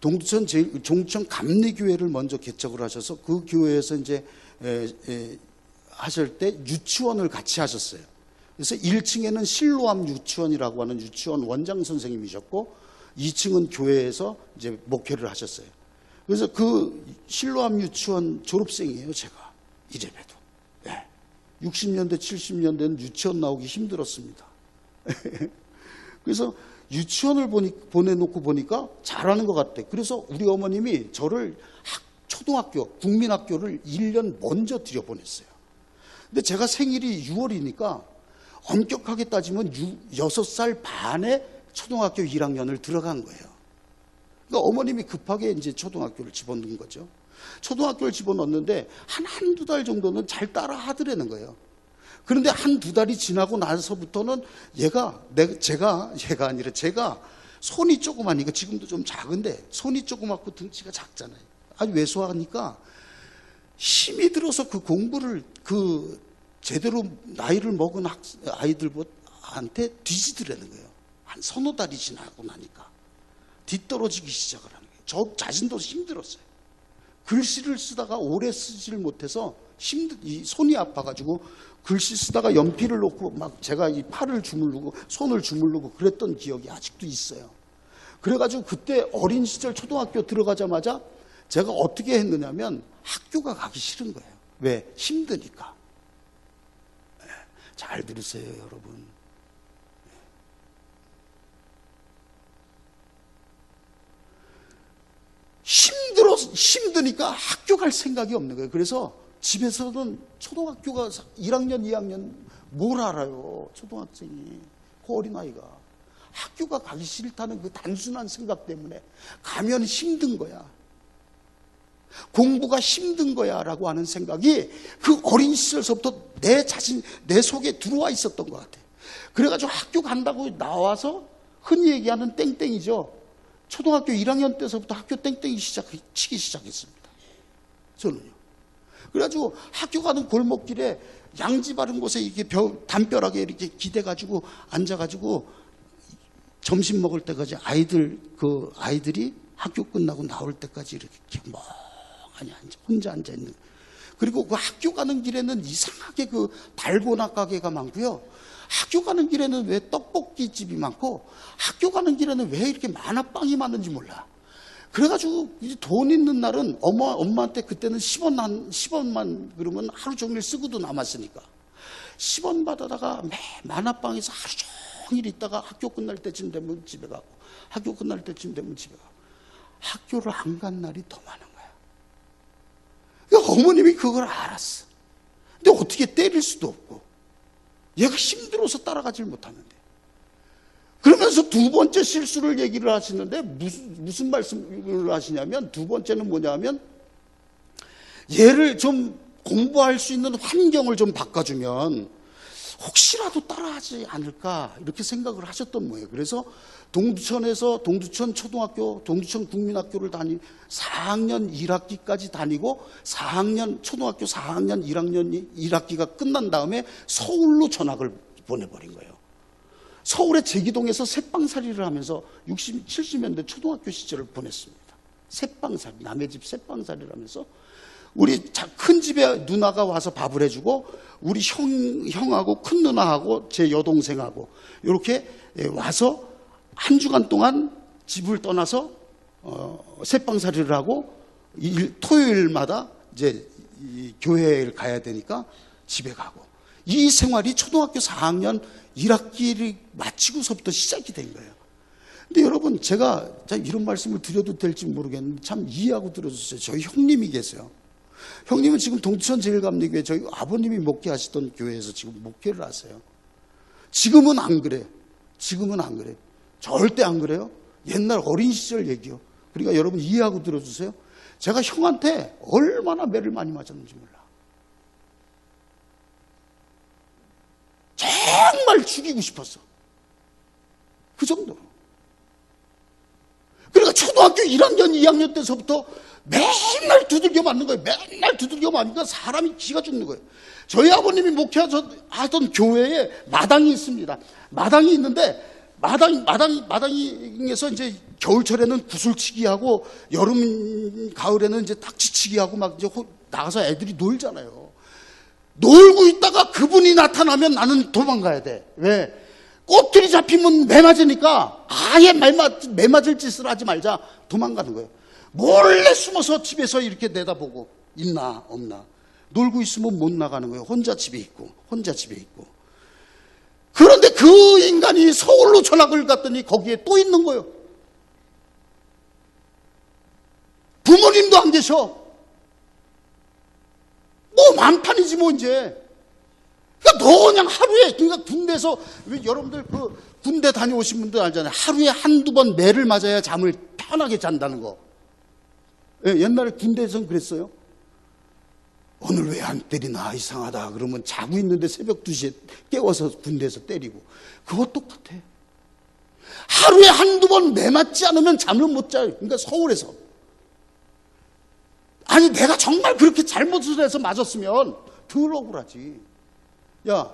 동두천 감리교회를 먼저 개척을 하셔서 그 교회에서 이제 하실 때 유치원을 같이 하셨어요. 그래서 1층에는 실로암 유치원이라고 하는 유치원 원장 선생님이셨고 2층은 교회에서 이제 목회를 하셨어요. 그래서 그 실로암 유치원 졸업생이에요, 제가. 이래봬도. 60년대, 70년대는 유치원 나오기 힘들었습니다. 그래서 유치원을 보내놓고 보니까 잘하는 것 같아. 그래서 우리 어머님이 저를 초등학교, 국민학교를 1년 먼저 들여보냈어요. 근데 제가 생일이 6월이니까 엄격하게 따지면 6살 반에 초등학교 1학년을 들어간 거예요. 그러니까 어머님이 급하게 이제 초등학교를 집어넣은 거죠. 초등학교를 집어넣는데 한두 달 정도는 잘 따라 하더라는 거예요. 그런데 한두 달이 지나고 나서부터는 제가 손이 조그마니까, 지금도 좀 작은데 손이 조그맣고 등치가 작잖아요. 아주 왜소하니까 힘이 들어서 그 공부를 제대로 나이를 먹은 아이들한테 뒤지더라는 거예요. 한 서너 달이 지나고 나니까 뒤떨어지기 시작을 하는 거예요. 저 자신도 힘들었어요. 글씨를 쓰다가 오래 쓰지를 못해서 이 손이 아파가지고 글씨 쓰다가 연필을 놓고 막 제가 이 팔을 주물르고 손을 주물르고 그랬던 기억이 아직도 있어요. 그래가지고 그때 어린 시절 초등학교 들어가자마자 제가 어떻게 했느냐면 학교가 가기 싫은 거예요. 왜? 힘드니까. 잘 들으세요, 여러분. 힘드니까 학교 갈 생각이 없는 거예요. 그래서 집에서는 초등학교가 1학년, 2학년 뭘 알아요, 초등학생이. 그 어린아이가. 학교가 가기 싫다는 그 단순한 생각 때문에 가면 힘든 거야. 공부가 힘든 거야 라고 하는 생각이 그 어린 시절서부터 내 속에 들어와 있었던 것 같아요. 그래가지고 학교 간다고 나와서 흔히 얘기하는 땡땡이죠. 초등학교 1학년 때서부터 학교 땡땡이 치기 시작했습니다. 저는요. 그래가지고 학교 가는 골목길에 양지 바른 곳에 이렇게 담벼락에 이렇게 기대가지고 앉아가지고 점심 먹을 때까지 아이들이 학교 끝나고 나올 때까지 이렇게 멍하니 혼자 앉아 있는. 그리고 그 학교 가는 길에는 이상하게 그 달고나 가게가 많고요. 학교 가는 길에는 왜 떡볶이 집이 많고, 학교 가는 길에는 왜 이렇게 만화빵이 많은지 몰라. 그래가지고 돈 있는 날은 엄마한테 그때는 10원만 그러면 하루 종일 쓰고도 남았으니까 10원 받아다가 매 만화빵에서 하루 종일 있다가 학교 끝날 때쯤 되면 집에 가고, 학교 끝날 때쯤 되면 집에 가고. 학교를 안 간 날이 더 많은 거야. 그러니까 어머님이 그걸 알았어. 근데 어떻게 때릴 수도 없고, 얘가 힘들어서 따라가질 못하는데. 그러면서 두 번째 실수를 얘기를 하시는데 무슨 말씀을 하시냐면, 두 번째는 뭐냐면 얘를 좀 공부할 수 있는 환경을 좀 바꿔주면 혹시라도 따라하지 않을까 이렇게 생각을 하셨던 거예요. 그래서 동두천에서 동두천 초등학교, 동두천 국민학교를 4학년 1학기까지 다니고 초등학교 4학년 1학기가 끝난 다음에 서울로 전학을 보내버린 거예요. 서울의 제기동에서 새빵살이를 하면서 60, 70년대 초등학교 시절을 보냈습니다. 새빵살이, 남의 집 새빵살이를 하면서 우리 큰 집에 누나가 와서 밥을 해주고, 우리 형하고 큰 누나하고 제 여동생하고 이렇게 와서 한 주간 동안 집을 떠나서 새빵살이를 하고, 토요일마다 이제 교회를 가야 되니까 집에 가고, 이 생활이 초등학교 4학년 1학기를 마치고서부터 시작이 된 거예요. 근데 여러분, 제가 이런 말씀을 드려도 될지 모르겠는데 참 이해하고 들어주세요. 저희 형님이 계세요. 형님은 지금 동천 제일감리교회 저희 아버님이 목회하시던 교회에서 지금 목회를 하세요. 지금은 안 그래. 지금은 안 그래. 절대 안 그래요. 옛날 어린 시절 얘기요. 그러니까 여러분 이해하고 들어주세요. 제가 형한테 얼마나 매를 많이 맞았는지 몰라. 정말 죽이고 싶었어. 그 정도로. 그러니까 초등학교 1학년, 2학년 때서부터 맨날 두들겨 맞는 거예요. 맨날 두들겨 맞으니까 사람이 기가 죽는 거예요. 저희 아버님이 목회하던 교회에 마당이 있습니다. 마당이 있는데 마당에서 이제 겨울철에는 구슬치기 하고 여름, 가을에는 이제 딱지치기 하고 막 이제 나가서 애들이 놀잖아요. 놀고 있다가 그분이 나타나면 나는 도망가야 돼. 왜? 꼬투리 잡히면 매 맞으니까 아예 매 맞을 짓을 하지 말자. 도망가는 거예요. 몰래 숨어서 집에서 이렇게 내다보고 있나 없나. 놀고 있으면 못 나가는 거예요. 혼자 집에 있고. 그런데 그 인간이 서울로 전학을 갔더니 거기에 또 있는 거예요. 부모님도 안 계셔. 뭐 만판이지 뭐 이제. 그러니까 너 그냥 하루에, 그러니까 군대에서, 왜 여러분들 그 군대 다녀오신 분들 알잖아요. 하루에 한두 번 매를 맞아야 잠을 편하게 잔다는 거. 예, 옛날에 군대에서는 그랬어요. 오늘 왜 안 때리나 이상하다 그러면 자고 있는데 새벽 2시에 깨워서 군대에서 때리고. 그거 똑같아. 하루에 한두 번 매 맞지 않으면 잠을 못 자요. 그러니까 서울에서. 아니 내가 정말 그렇게 잘못을 해서 맞았으면 덜 억울하지. 야,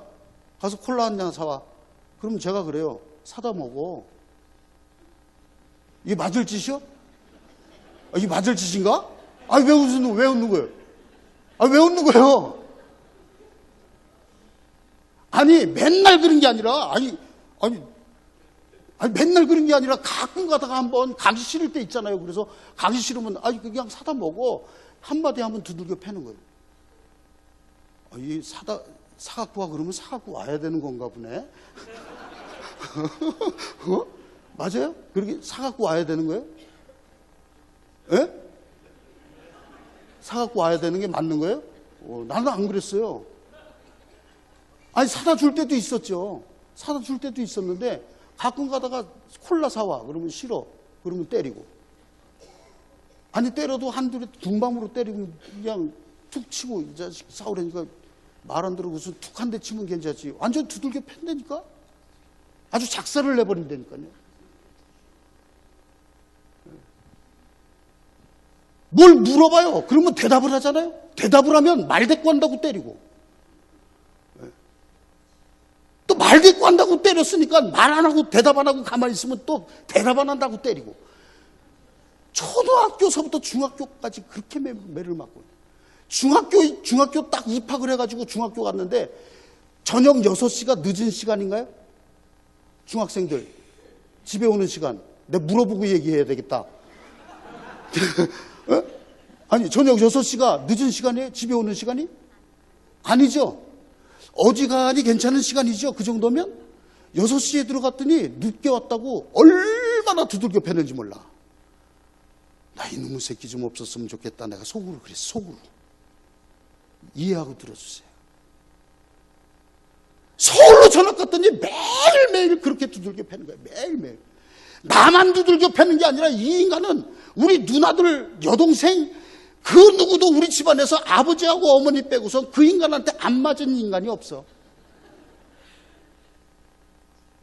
가서 콜라 한 잔 사와. 그러면 제가 그래요. 사다 먹어. 이게 맞을 짓이요? 이게 맞을 짓인가? 아니, 왜 웃는 거예요? 왜 웃는 거예요? 아니, 맨날 그런 게 아니라, 아니, 맨날 그런 게 아니라 가끔 가다가 한번 가기 싫을 때 있잖아요. 그래서 가기 싫으면, 그냥 사다 먹어. 한마디 하면 두들겨 패는 거예요. 사갖고 와 그러면 사갖고 와야 되는 건가 보네. 맞아요? 그렇게 사갖고 와야 되는 거예요? 예? 사갖고 와야 되는 게 맞는 거예요? 나는 안 그랬어요. 아니 사다 줄 때도 있었죠. 사다 줄 때도 있었는데 가끔 가다가 콜라 사와 그러면 싫어. 그러면 때리고. 아니 때려도 한둘에 둥방으로 때리고 그냥 툭 치고 이 자식 싸우려니까 말 안 들어 무슨 툭 한 대 치면 괜찮지. 완전 두들겨 팬다니까. 아주 작살을 내버린다니까요. 뭘 물어봐요. 그러면 대답을 하잖아요. 대답을 하면 말대꾸한다고 때리고. 또 말대꾸한다고 때렸으니까 말 안 하고 대답 안 하고 가만히 있으면 또 대답 안 한다고 때리고. 초등학교서부터 중학교까지 그렇게 매를 맞고. 중학교 딱 입학을 해가지고 중학교 갔는데 저녁 6시가 늦은 시간인가요? 중학생들 집에 오는 시간. 내가 물어보고 얘기해야 되겠다. 아니 저녁 6시가 늦은 시간이에요? 집에 오는 시간이? 아니죠. 어지간히 괜찮은 시간이죠. 그 정도면 6시에 들어갔더니 늦게 왔다고 얼마나 두들겨 패는지 몰라. 나 이놈의 새끼 좀 없었으면 좋겠다. 내가 속으로 그랬어. 속으로. 이해하고 들어주세요. 서울로 전학 갔더니 매일매일 그렇게 두들겨 패는 거예요. 매일매일. 나만 두들겨 패는 게 아니라 이 인간은 우리 누나들, 여동생 그 누구도 우리 집안에서 아버지하고 어머니 빼고서 그 인간한테 안 맞은 인간이 없어.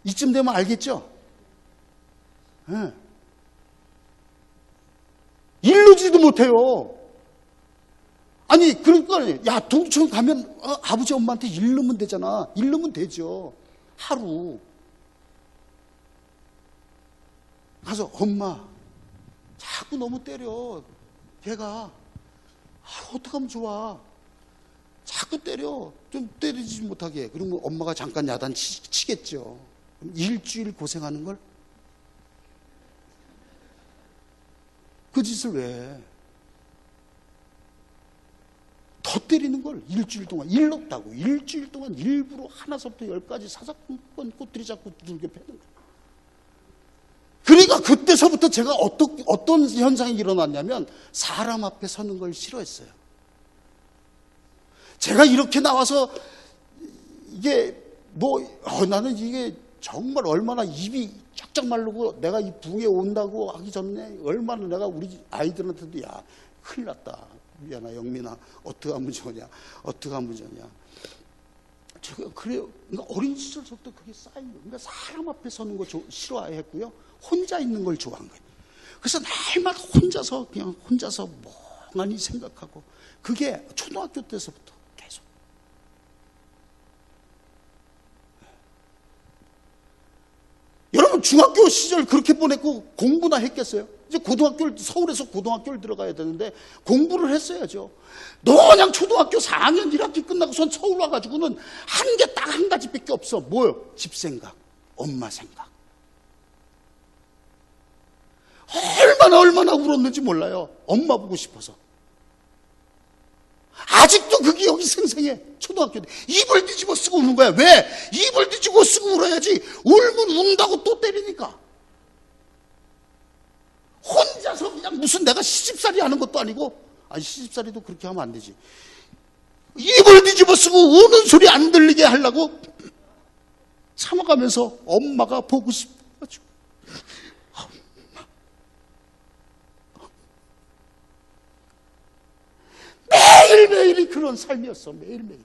이쯤 되면 알겠죠? 네. 이르지도 못해요. 아니 그러니까 야 동천 가면 아버지 엄마한테 이르면 되잖아. 이르면 되죠. 하루 가서 엄마 자꾸 너무 때려. 걔가 어떡하면 좋아. 자꾸 때려. 좀 때리지 못하게. 그러면 엄마가 잠깐 야단 치겠죠. 그럼 일주일 고생하는 걸? 그 짓을 왜 해? 더 더 때리는 걸 일주일 동안 일렀다고. 일주일 동안 일부러 하나서부터 10까지 사사건건 꽃들이 자꾸 두들겨 패는 거예요. 그러니까 그때서부터 제가 어떤 현상이 일어났냐면 사람 앞에 서는 걸 싫어했어요. 제가 이렇게 나와서 이게 나는 이게 정말 얼마나 입이 쫙쫙 마르고 내가 이 부에 온다고 하기 전에 얼마나 내가 우리 아이들한테도 야 큰일 났다. 미안하 영민아 어떻게 하면 좋냐 어떻게 하면 좋냐. 제가 그래요. 그러니까 어린 시절부터 그게 쌓인 거예요. 그러니까 사람 앞에 서는 거 싫어했고요. 혼자 있는 걸 좋아한 거예요. 그래서 날마다 혼자서 멍하니 생각하고 그게 초등학교 때서부터 계속. 여러분 중학교 시절 그렇게 보냈고 공부나 했겠어요? 이제 서울에서 고등학교를 들어가야 되는데 공부를 했어야죠. 너 그냥 초등학교 4학년 1학기 끝나고선 서울 와가지고는 한 게 딱 한 가지밖에 없어. 뭐요? 집 생각, 엄마 생각. 얼마나 울었는지 몰라요. 엄마 보고 싶어서. 아직도 그 기억이 생생해. 초등학교 때 입을 뒤집어 쓰고 우는 거야. 왜? 입을 뒤집어 쓰고 울어야지. 울면 운다고 또 때리니까. 혼자서 그냥 무슨 내가 시집살이 하는 것도 아니고. 아니 시집살이도 그렇게 하면 안 되지. 입을 뒤집어 쓰고 우는 소리 안 들리게 하려고 참아가면서 엄마가 보고 싶어가지고. 매일매일이 그런 삶이었어. 매일매일이.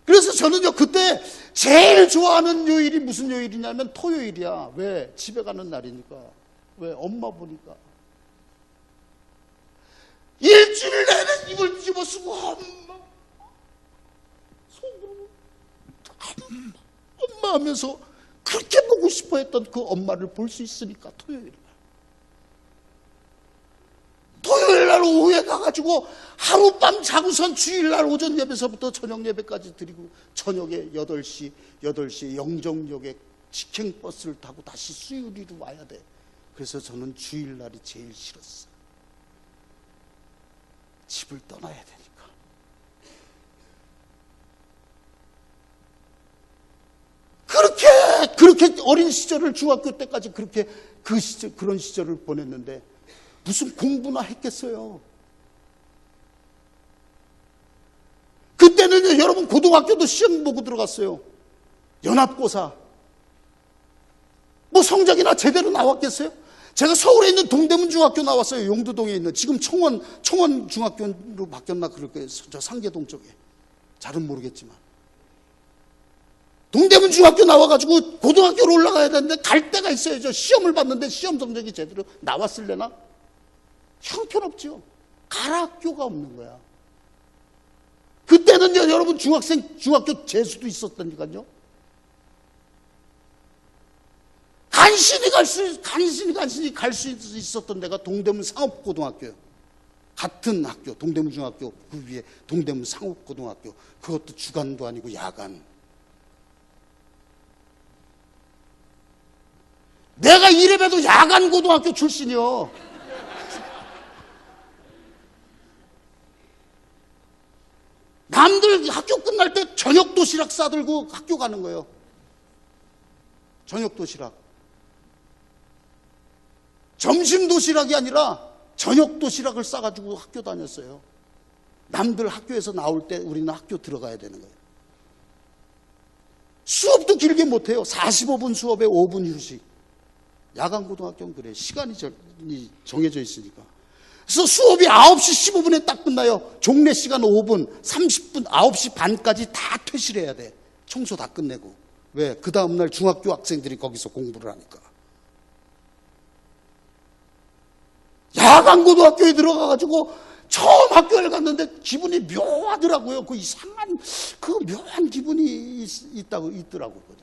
그래서 저는요 그때 제일 좋아하는 요일이 무슨 요일이냐면 토요일이야. 왜? 집에 가는 날이니까. 왜? 엄마 보니까. 일주일 내내 입을 뒤집어 쓰고 엄마 속으로 엄마 하면서 그렇게 보고 싶어 했던 그 엄마를 볼 수 있으니까 토요일날 오후에 가가지고 하룻밤 자고선 주일날 오전 예배서부터 저녁 예배까지 드리고 저녁에 8시에 영정역에 직행버스를 타고 다시 수유리로 와야 돼. 그래서 저는 주일날이 제일 싫었어. 집을 떠나야 되니까. 그렇게 어린 시절을 중학교 때까지 그렇게 그런 시절을 보냈는데 무슨 공부나 했겠어요. 그때는 여러분 고등학교도 시험 보고 들어갔어요. 연합고사. 뭐 성적이나 제대로 나왔겠어요? 제가 서울에 있는 동대문 중학교 나왔어요. 용두동에 있는. 지금 청원 중학교로 바뀌었나 그럴 거예요. 저 상계동 쪽에. 잘은 모르겠지만. 동대문 중학교 나와가지고 고등학교로 올라가야 되는데 갈 데가 있어야죠. 시험을 봤는데 시험 성적이 제대로 나왔을래나? 형편없죠. 갈 학교가 없는 거야. 그때는요, 여러분 중학교 재수도 있었다니까요. 간신히 갈 수 있었던 데가 동대문 상업고등학교요. 같은 학교, 동대문 중학교 그 위에 동대문 상업고등학교. 그것도 주간도 아니고 야간. 내가 이래봬도 야간 고등학교 출신이요. 남들 학교 끝날 때 저녁 도시락 싸들고 학교 가는 거예요. 저녁 도시락. 점심 도시락이 아니라 저녁 도시락을 싸가지고 학교 다녔어요. 남들 학교에서 나올 때 우리는 학교 들어가야 되는 거예요. 수업도 길게 못해요. 45분 수업에 5분 휴식. 야간고등학교는 그래. 시간이 정해져 있으니까. 그래서 수업이 9시 15분에 딱 끝나요. 종례 시간 5분, 30분, 9시 반까지 다 퇴실해야 돼. 청소 다 끝내고. 왜? 그 다음날 중학교 학생들이 거기서 공부를 하니까. 야간고등학교에 들어가가지고 처음 학교를 갔는데 기분이 묘하더라고요. 그 이상한, 그 묘한 기분이 있더라고요.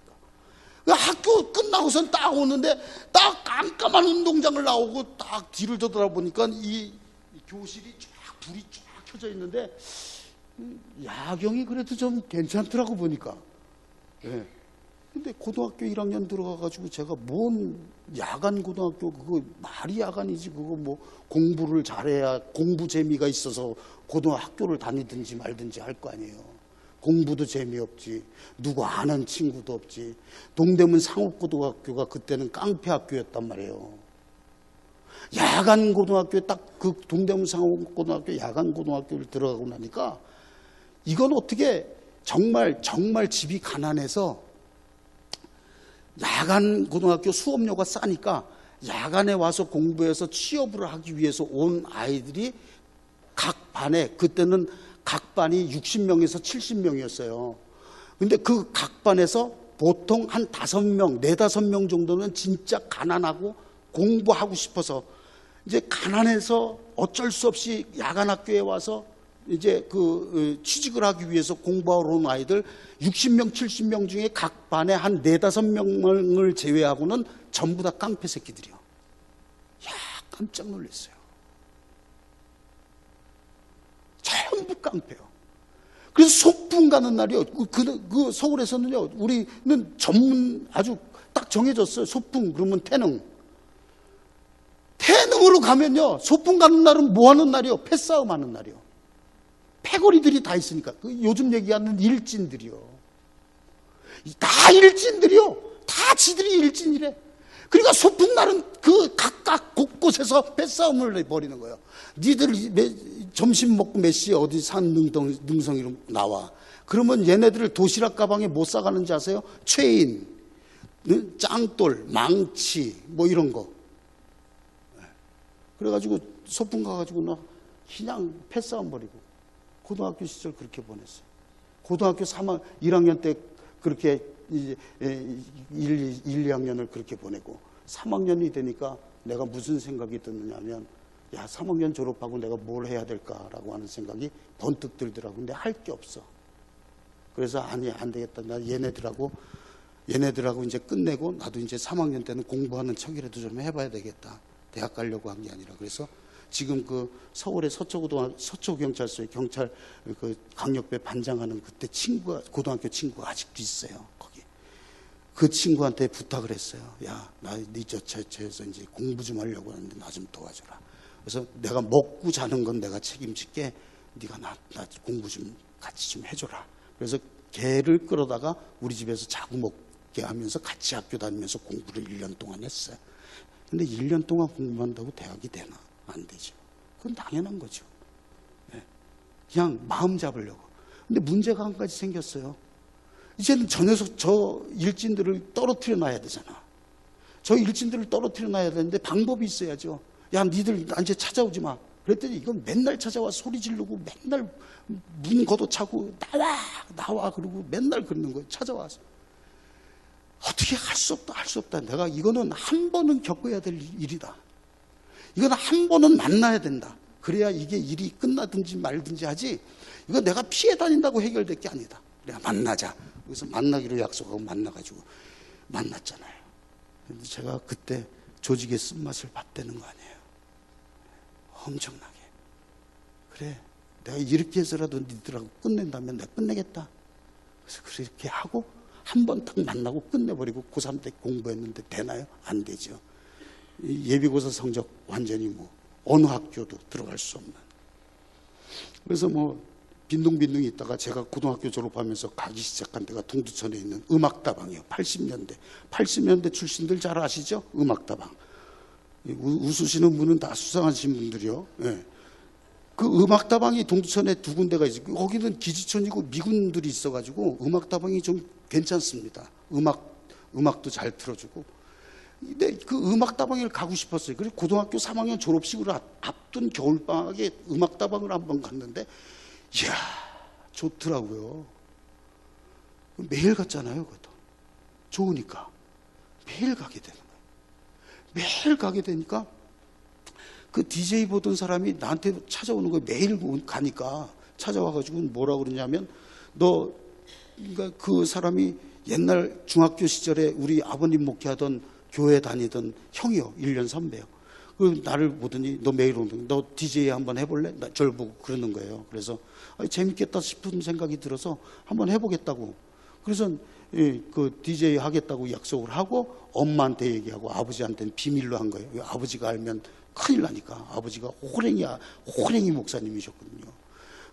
학교 끝나고선 딱 오는데 딱 깜깜한 운동장을 나오고 딱 뒤를 돌아보니까 이 교실이 쫙 불이 쫙 켜져 있는데 야경이 그래도 좀 괜찮더라고 보니까. 네. 근데 고등학교 1학년 들어가가지고 제가 뭔 야간 고등학교, 그거 말이 야간이지, 그거 뭐 공부를 잘해야 공부 재미가 있어서 고등학교를 다니든지 말든지 할 거 아니에요. 공부도 재미없지, 누구 아는 친구도 없지. 동대문 상업고등학교가 그때는 깡패 학교였단 말이에요. 야간 고등학교에 딱 그 동대문 상업고등학교 야간 고등학교를 들어가고 나니까 이건 어떻게 정말 집이 가난해서 야간 고등학교 수업료가 싸니까 야간에 와서 공부해서 취업을 하기 위해서 온 아이들이 각 반에, 그때는 각 반이 60명에서 70명이었어요. 근데 그 각 반에서 보통 한 5명, 4-5명 정도는 진짜 가난하고 공부하고 싶어서 이제 가난해서 어쩔 수 없이 야간 학교에 와서 이제 취직을 하기 위해서 공부하러 온 아이들 60명, 70명 중에 각 반에 한 4-5명을 제외하고는 전부 다 깡패 새끼들이요. 야, 깜짝 놀랐어요. 전부 깡패요. 그래서 소풍 가는 날이요. 그 서울에서는요, 우리는 전문 아주 딱 정해졌어요. 소풍 그러면 태릉. 태릉으로 가면요, 소풍 가는 날은 뭐 하는 날이요? 패싸움 하는 날이요. 패거리들이 다 있으니까. 요즘 얘기하는 일진들이요. 다 일진들이요. 다 지들이 일진이래. 그러니까 소풍날은 그 각각 곳곳에서 패싸움을 벌이는 거예요. 니들 점심 먹고 몇 시에 어디 산 능성이로 나와. 그러면 얘네들을 도시락 가방에 못 싸가는지 아세요? 최인, 짱돌, 망치 뭐 이런 거. 그래가지고 소풍 가가지고 나 그냥 패싸움 벌이고 고등학교 시절 그렇게 보냈어요. 고등학교 1학년 때 그렇게 이제 1, 2학년을 그렇게 보내고 3학년이 되니까 내가 무슨 생각이 드느냐면, 야, 3학년 졸업하고 내가 뭘 해야 될까라고 하는 생각이 번뜩 들더라고. 근데 할 게 없어. 그래서 아니, 안 되겠다. 나 얘네들하고 이제 끝내고 나도 이제 3학년 때는 공부하는 척이라도 좀 해봐야 되겠다. 대학 가려고 한 게 아니라. 그래서 지금 그 서울의 서초경찰서에 경찰 그 강력배 반장하는 그때 고등학교 친구가 아직도 있어요. 거기. 그 친구한테 부탁을 했어요. 야, 나 네 저처에서 이제 공부 좀 하려고 하는데 나 좀 도와줘라. 그래서 내가 먹고 자는 건 내가 책임질게. 네가 나 공부 좀 같이 좀 해줘라. 그래서 걔를 끌어다가 우리 집에서 자고 먹게 하면서 같이 학교 다니면서 공부를 1년 동안 했어요. 근데 1년 동안 공부한다고 대학이 되나? 안 되죠. 그건 당연한 거죠. 그냥 마음 잡으려고. 근데 문제가 한 가지 생겼어요. 이제는 저 일진들을 떨어뜨려 놔야 되잖아. 저 일진들을 떨어뜨려 놔야 되는데 방법이 있어야죠. 야, 니들 이제 찾아오지 마. 그랬더니 이건 맨날 찾아와 소리 지르고 맨날 문 걷어차고 나와 그러고 맨날 그러는 거예요. 찾아와서. 어떻게 할 수 없다. 내가 이거는 한 번은 겪어야 될 일이다. 이거는 한 번은 만나야 된다. 그래야 이게 일이 끝나든지 말든지 하지. 이거 내가 피해 다닌다고 해결될 게 아니다. 그래, 만나자. 그래서 만나기로 약속하고 만나가지고 만났잖아요. 근데 제가 그때 조직의 쓴맛을 봤다는 거 아니에요. 엄청나게. 그래, 내가 이렇게 해서라도 니들하고 끝낸다면 내가 끝내겠다. 그래서 그렇게 하고 한 번 딱 만나고 끝내버리고 고3 때 공부했는데 되나요? 안 되죠. 예비고사 성적 완전히 뭐 어느 학교도 들어갈 수 없는. 그래서 뭐 빈둥빈둥 있다가 제가 고등학교 졸업하면서 가기 시작한 데가 동두천에 있는 음악다방이에요. 80년대 출신들 잘 아시죠? 음악다방. 웃으시는 분은 다 수상하신 분들이요. 예. 그 음악다방이 동두천에 2군데가 있어요. 거기는 기지촌이고 미군들이 있어가지고 음악다방이 좀 괜찮습니다. 음악도 잘 틀어주고. 근데 그 음악다방을 가고 싶었어요. 그래서 고등학교 3학년 졸업식으로 앞둔 겨울방학에 음악다방을 한번 갔는데, 이야, 좋더라고요. 매일 갔잖아요, 그것도. 좋으니까. 매일 가게 되는 거예요. 매일 가게 되니까 그 DJ 보던 사람이 나한테 찾아오는 거예요. 매일 가니까 찾아와가지고 뭐라 그러냐면, 그러니까 그 사람이 옛날 중학교 시절에 우리 아버님 목회하던 교회 다니던 형이요. 1년 선배요. 그 나를 보더니 너 매일 오는 너 DJ 한번 해볼래? 저를 보고 그러는 거예요. 그래서 재밌겠다 싶은 생각이 들어서 한번 해보겠다고. 그래서 그 DJ 하겠다고 약속을 하고 엄마한테 얘기하고 아버지한테는 비밀로 한 거예요. 아버지가 알면 큰일 나니까. 아버지가 호랭이 목사님이셨거든요.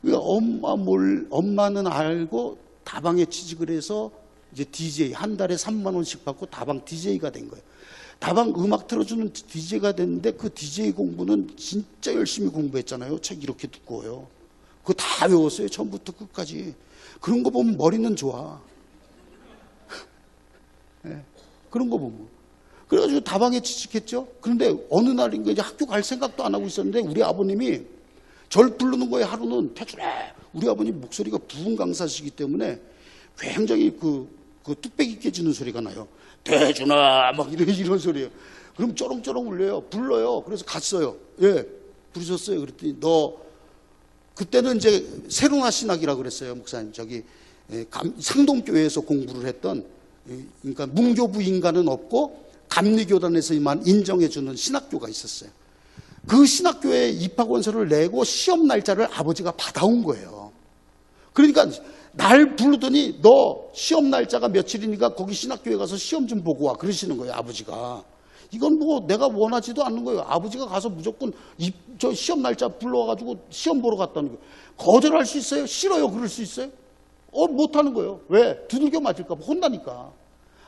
그러니까 엄마는 알고 다방에 취직을 해서 이제 DJ 한 달에 3만 원씩 받고 다방 DJ가 된 거예요. 다방 음악 틀어주는 DJ가 됐는데 그 DJ 공부는 진짜 열심히 공부했잖아요. 책 이렇게 두꺼워요. 그거 다 외웠어요. 처음부터 끝까지. 그런 거 보면 머리는 좋아. 네, 그런 거 보면. 그래가지고 다방에 취직했죠. 그런데 어느 날인가 이제 학교 갈 생각도 안 하고 있었는데 우리 아버님이 절 부르는 거예요. 하루는 태준아. 우리 아버님 목소리가 부흥 강사시기 때문에 굉장히 그 뚝배기 깨지는 소리가 나요. 태준아 막 이런 소리예요. 그럼 쩌렁쩌렁 울려요. 불러요. 그래서 갔어요. 예, 부르셨어요. 그랬더니 너 그때는 이제 세로나 신학이라고 그랬어요. 목사님 저기 상동교회에서 공부를 했던 그러니까 문교부 인간은 없고 감리교단에서만 인정해주는 신학교가 있었어요. 그 신학교에 입학원서를 내고 시험 날짜를 아버지가 받아온 거예요. 그러니까 날 부르더니 너 시험 날짜가 며칠이니까 거기 신학교에 가서 시험 좀 보고 와 그러시는 거예요. 아버지가. 이건 뭐 내가 원하지도 않는 거예요. 아버지가 가서 무조건 저 시험 날짜 불러와가지고 시험 보러 갔다는 거예요. 거절할 수 있어요? 싫어요. 그럴 수 있어요? 못하는 거예요. 왜? 두들겨 맞을까 봐 혼나니까.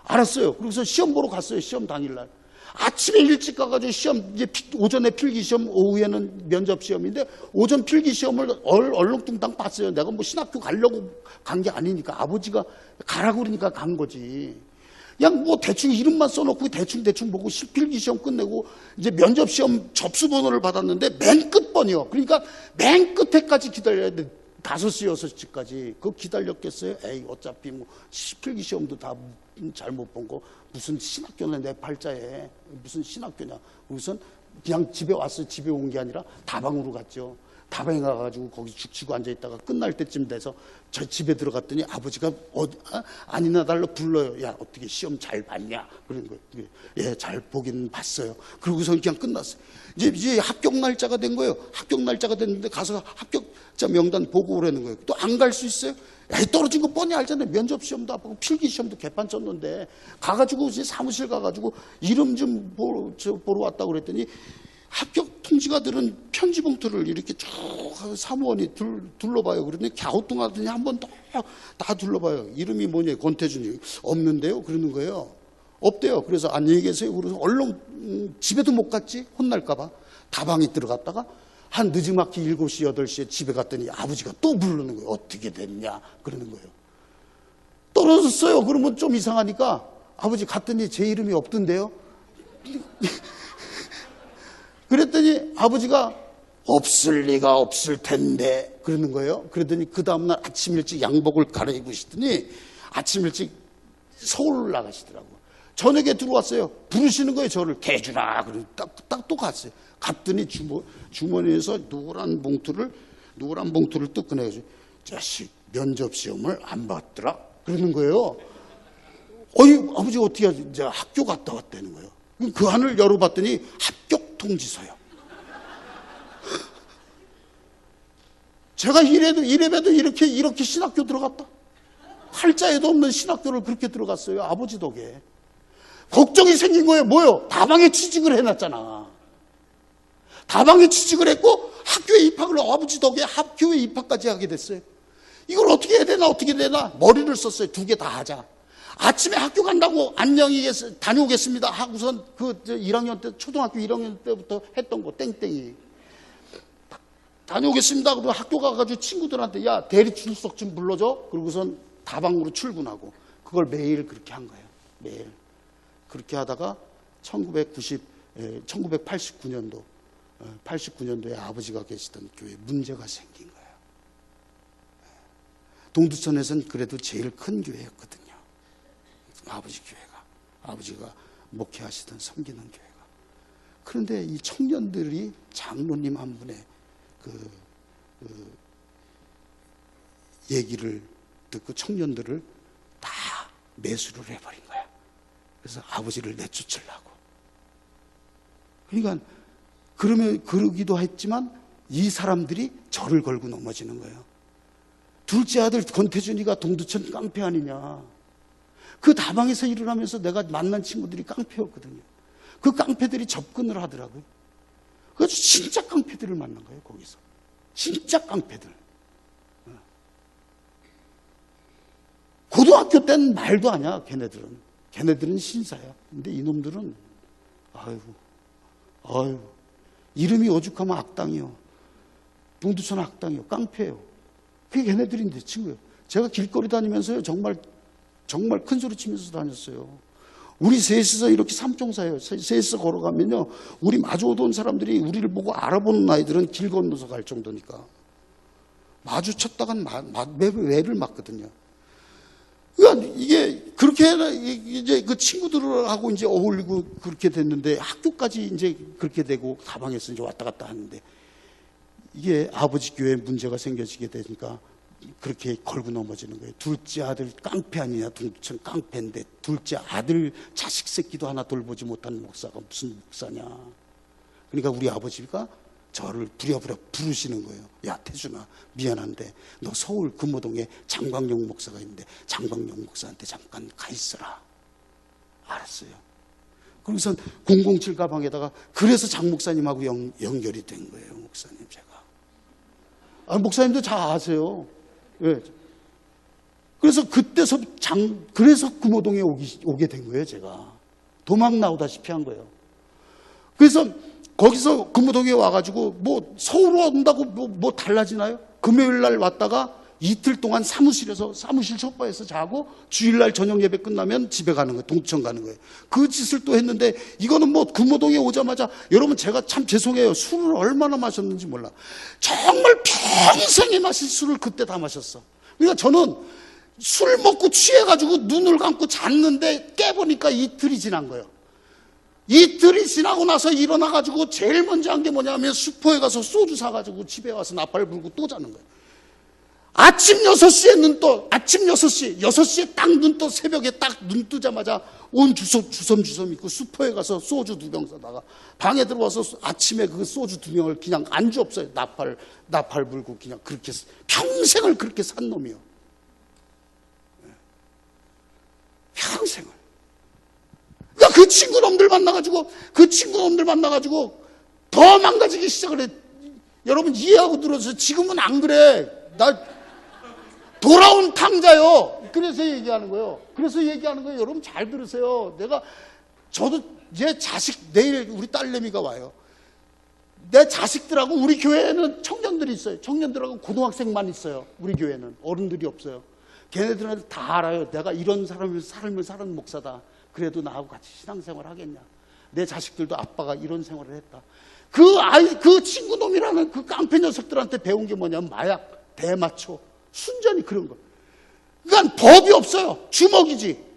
알았어요. 그래서 시험 보러 갔어요. 시험 당일날. 아침에 일찍 가가지고 시험, 이제 오전에 필기시험, 오후에는 면접시험인데 오전 필기시험을 얼렁뚱땅 봤어요. 내가 뭐 신학교 가려고 간 게 아니니까 아버지가 가라고 그러니까 간 거지. 그냥 뭐 대충 이름만 써놓고 대충 보고 필기시험 끝내고 이제 면접시험 접수번호를 받았는데 맨 끝번이요. 그러니까 맨 끝에까지 기다려야 돼. 5시, 6시까지. 그거 기다렸겠어요? 에이, 어차피 뭐 필기시험도 다 잘못 본 거. 무슨 신학교는 내 팔자에. 무슨 신학교냐. 우선 그냥 집에 왔어요. 집에 온 게 아니라 다방으로 갔죠. 다방에 가가지고 거기 죽치고 앉아있다가 끝날 때쯤 돼서 저 집에 들어갔더니 아버지가 아니나 달라 불러요. 야, 어떻게 시험 잘 봤냐? 그런 거예요. 예, 잘 보긴 봤어요. 그러고서 그냥 끝났어요. 이제 합격 날짜가 된 거예요. 합격 날짜가 됐는데 가서 합격자 명단 보고 오라는 거예요. 또 안 갈 수 있어요? 야, 떨어진 거 뻔히 알잖아요. 면접 시험도 안 보고 필기 시험도 개판 쳤는데 가가지고 이제 사무실 가가지고 이름 좀 보러 왔다고 그랬더니 합격 통지가 들은 편지 봉투를 이렇게 쭉 사무원이 둘러봐요. 그러더니 갸우뚱하더니 한 번 더 다 둘러봐요. 이름이 뭐냐? 권태준이. 없는데요? 그러는 거예요. 없대요. 그래서 안녕히 계세요. 그래서 얼른 집에도 못 갔지? 혼날까봐. 다방에 들어갔다가 한 늦지막히 7시, 8시에 집에 갔더니 아버지가 또 부르는 거예요. 어떻게 됐냐? 그러는 거예요. 떨어졌어요. 그러면 좀 이상하니까 아버지 갔더니 제 이름이 없던데요? 그랬더니 아버지가 없을 리가 없을 텐데 그러는 거예요. 그러더니 그 다음날 아침 일찍 양복을 갈아입으시더니 아침 일찍 서울 나가시더라고요. 저녁에 들어왔어요. 부르시는 거예요. 저를 개주라. 그러고 딱 또 갔어요. 갔더니 주머니에서 노란 봉투를 뚝 꺼내가지고 자식 면접 시험을 안 봤더라. 그러는 거예요. 아버지 어떻게 하지? 이제 학교 갔다 왔다는 거예요. 그 안을 열어봤더니 합격 통지서요. 제가 이래봬도 이렇게 신학교 들어갔다. 팔자에도 없는 신학교를 그렇게 들어갔어요. 아버지 덕에. 걱정이 생긴 거예요. 뭐요? 다방에 취직을 해놨잖아. 다방에 취직을 했고 학교에 입학을 아버지 덕에 학교에 입학까지 하게 됐어요. 이걸 어떻게 해야 되나 머리를 썼어요. 2개 다 하자. 아침에 학교 간다고 안녕히 다녀오겠습니다 하고선 1학년 때 초등학교 1학년 때부터 했던 거 땡땡이 다녀오겠습니다. 그리고 학교 가가지고 친구들한테 야 대리 출석 좀 불러줘. 그러고선 다방으로 출근하고 그걸 매일 그렇게 한 거예요. 매일 그렇게 하다가 1989년도에 아버지가 계시던 교회에 문제가 생긴 거예요. 동두천에서는 그래도 제일 큰 교회였거든요. 아버지 교회가 아버지가 목회하시던 섬기는 교회가. 그런데 이 청년들이 장로님 한 분의 얘기를 듣고 청년들을 다 매수를 해버린 거야. 그래서 아버지를 내쫓으려고. 그러니까 그러기도 했지만 이 사람들이 저를 걸고 넘어지는 거예요. 둘째 아들 권태준이가 동두천 깡패 아니냐. 그 다방에서 일어나면서 내가 만난 친구들이 깡패였거든요. 그 깡패들이 접근을 하더라고요. 그래서 진짜 깡패들을 만난 거예요, 거기서. 진짜 깡패들. 고등학교 때는 말도 아니야, 걔네들은. 걔네들은 신사야. 근데 이놈들은, 아유, 이름이 오죽하면 악당이요. 동두천 악당이요. 깡패예요. 그게 걔네들인데, 친구예요. 제가 길거리 다니면서요, 정말 큰 소리 치면서 다녔어요. 우리 셋이서 이렇게 삼총사예요. 셋이서 걸어가면요, 우리 마주 오던 사람들이 우리를 보고 알아보는 아이들은 길 건너서 갈 정도니까. 마주쳤다간 외를 맞거든요. 그러니까 이게 그렇게 이제 그 친구들하고 이제 어울리고 그렇게 됐는데, 학교까지 이제 그렇게 되고 다방에서 이제 왔다 갔다 하는데, 이게 아버지 교회에 문제가 생겨지게 되니까 그렇게 걸고 넘어지는 거예요. 둘째 아들 깡패 아니냐, 동두천 깡패인데 둘째 아들 자식 새끼도 하나 돌보지 못한 목사가 무슨 목사냐. 그러니까 우리 아버지가 저를 부랴부랴 부르시는 거예요. 야, 태준아, 미안한데 너 서울 금호동에 장광용 목사가 있는데 장광용 목사한테 잠깐 가 있어라. 알았어요. 그러고선 007 가방에다가, 그래서 장 목사님하고 연결이 된 거예요, 목사님. 제가 목사님도 잘 아세요. 예. 그래서 그때서 그래서 금호동에 오게 된 거예요, 제가. 도망 나오다시피 한 거예요. 그래서 거기서 금호동에 와가지고, 뭐 서울 온다고 뭐 달라지나요? 금요일 날 왔다가 이틀 동안 사무실 소파에서 자고, 주일날 저녁 예배 끝나면 집에 가는 거예요. 동두천 가는 거예요. 그 짓을 또 했는데, 이거는 뭐 금호동에 오자마자, 여러분 제가 참 죄송해요. 술을 얼마나 마셨는지 몰라. 정말 평생에 마실 술을 그때 다 마셨어. 그러니까 저는 술 먹고 취해가지고 눈을 감고 잤는데 깨보니까 이틀이 지난 거예요. 이틀이 지나고 나서 일어나가지고 제일 먼저 한 게 뭐냐면, 슈퍼에 가서 소주 사가지고 집에 와서 나팔 불고 또 자는 거예요. 아침 6시에 아침 6시에 딱 눈 떠, 새벽에 딱 눈 뜨자마자 온 주섬 있고 슈퍼에 가서 소주 2병 사다가 방에 들어와서 아침에 그 소주 2병을 그냥 안주 없어요. 나팔 불고 그냥 그렇게 평생을 그렇게 산 놈이요. 평생을. 그러니까 그 친구놈들 만나가지고 더 망가지기 시작을 해. 여러분 이해하고 들어서 지금은 안 그래. 나 돌아온 탕자요. 그래서 얘기하는 거예요. 여러분 잘 들으세요. 저도 제 자식, 내일 우리 딸내미가 와요. 내 자식들하고, 우리 교회에는 청년들이 있어요. 청년들하고 고등학생만 있어요. 우리 교회는 어른들이 없어요. 걔네들은 다 알아요. 내가 이런 삶을 사는 목사다. 그래도 나하고 같이 신앙생활 하겠냐. 내 자식들도 아빠가 이런 생활을 했다. 그 친구놈이라는 그 깡패 녀석들한테 배운 게 뭐냐면, 마약, 대마초, 순전히 그런 거. 그러니까 법이 없어요. 주먹이지.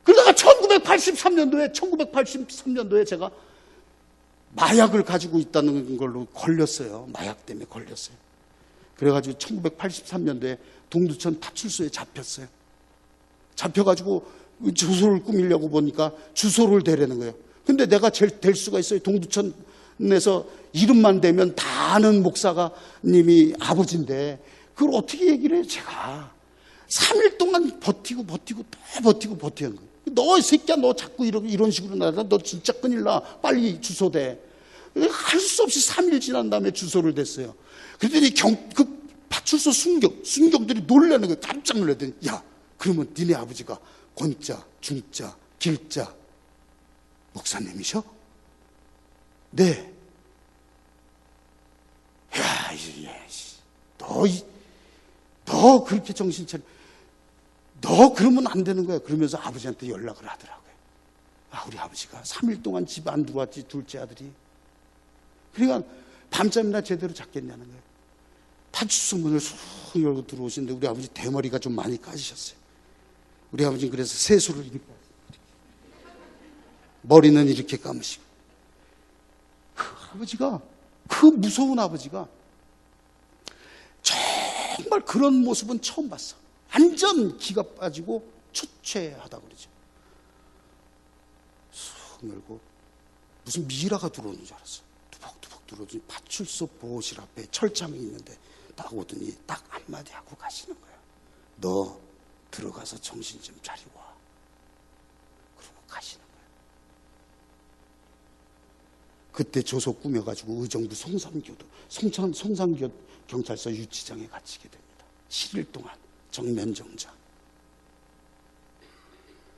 그러다가 1983년도에 제가 마약을 가지고 있다는 걸로 걸렸어요. 마약 때문에 걸렸어요. 그래가지고 1983년도에 동두천 파출소에 잡혔어요. 잡혀가지고 주소를 꾸미려고 보니까 주소를 대라는 거예요. 근데 내가 될 수가 있어요. 동두천에서 이름만 대면 다 아는 목사가 님이 아버지인데, 그걸 어떻게 얘기를 해요? 제가 3일 동안 버티고 버티는 거예요. 너 이 새끼야, 너 자꾸 이런 식으로 나다 너 진짜 큰일 나. 빨리 주소 대. 할 수 없이 3일 지난 다음에 주소를 댔어요. 그랬더니 그 파출소 순경들이 놀라는 거예요. 깜짝 놀랐더니, 야, 그러면 니네 아버지가 권자, 중자, 길자 목사님이셔? 네. 야, 너 그렇게 정신 차려. 너 그러면 안 되는 거야. 그러면서 아버지한테 연락을 하더라고요. 우리 아버지가 3일 동안 집 안 들어왔지, 둘째 아들이. 그러니까 밤잠이나 제대로 잤겠냐는 거예요. 파출소 문을 쑥 열고 들어오시는데, 우리 아버지 대머리가 좀 많이 까지셨어요. 우리 아버지는 그래서 세수를 이렇게, 머리는 이렇게 감으시고. 그 무서운 아버지가 정말 그런 모습은 처음 봤어. 완전 기가 빠지고 초췌하다 그러죠. 쑥 열고 무슨 미라가 들어오는 줄 알았어. 투벅투벅 들어오더니 파출소 보호실 앞에 철장이 있는데 딱 오더니 딱 한마디 하고 가시는 거야. 너 들어가서 정신 좀 차리고 와. 그러고 가시는 거예요. 그때 조속 꾸며가지고 의정부 송산경찰서 유치장에 갇히게 됩니다. 7일 동안 정면정자.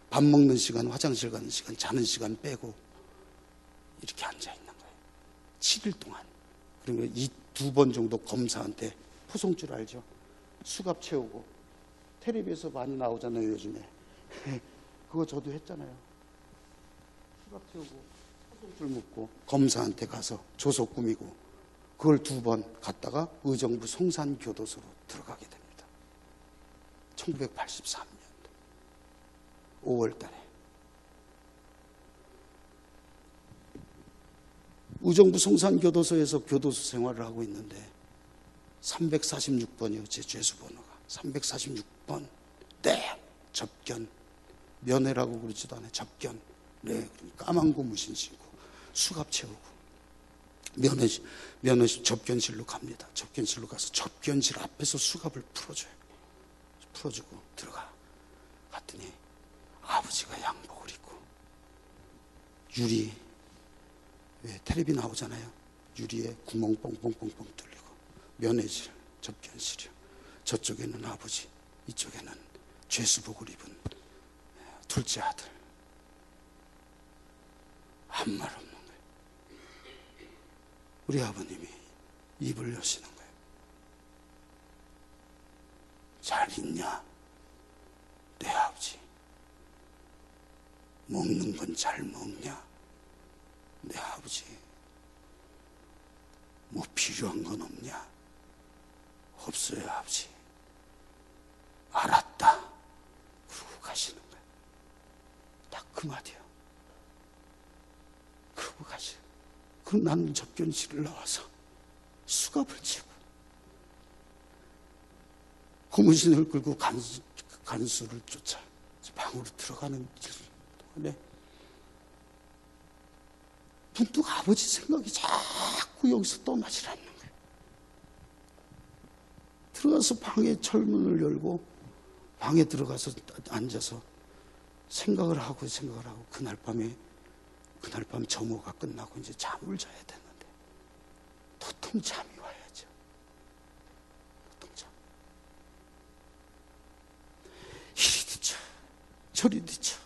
밥 먹는 시간, 화장실 가는 시간, 자는 시간 빼고 이렇게 앉아있는 거예요. 7일 동안. 그러면 이 2번 정도 검사한테 포송줄 알죠? 수갑 채우고 텔레비에서 많이 나오잖아요 요즘에. 그거 저도 했잖아요. 수갑 채우고 포송줄 묶고 검사한테 가서 조속 꾸미고 그걸 2번 갔다가 의정부 송산교도소로 들어가게 됩니다. 1983년 5월 달에 의정부 송산교도소에서 교도소 생활을 하고 있는데 346번이요. 제 죄수번호가 346번. 네, 접견. 면회라고 그러지도 않아요. 접견. 네, 까만 고무신 신고 수갑 채우고 면회실 접견실로 갑니다. 접견실로 가서 접견실 앞에서 수갑을 풀어주고 들어가. 갔더니 아버지가 양복을 입고 유리, 왜 텔레비 나오잖아요. 유리에 구멍 뻥뻥뻥뻥 뚫리고 면회실, 접견실이요. 저쪽에는 아버지, 이쪽에는 죄수복을 입은 둘째 아들. 아무 말 없는 거예요. 우리 아버님이 입을 여시는 거예요. 잘 있냐? 네 아버지. 먹는 건 잘 먹냐? 네 아버지. 뭐 필요한 건 없냐? 없어요 아버지. 알았다. 그러고 가시는 거예요. 딱 그 마디요. 그러고 가시는 거예요. 그럼 나는 접견실을 나와서 수갑을 채고 고무신을 끌고 간수를 쫓아 방으로 들어가는 길 동안에 문득 아버지 생각이 자꾸 여기서 떠나질 않는 거예요. 들어가서 방에 철문을 열고 방에 들어가서 앉아서 생각을 하고 그날 밤 점호가 끝나고 이제 잠을 자야 되는데 도통 잠이 와야죠. 도통 잠. 이리 뒤쳐 저리 뒤쳐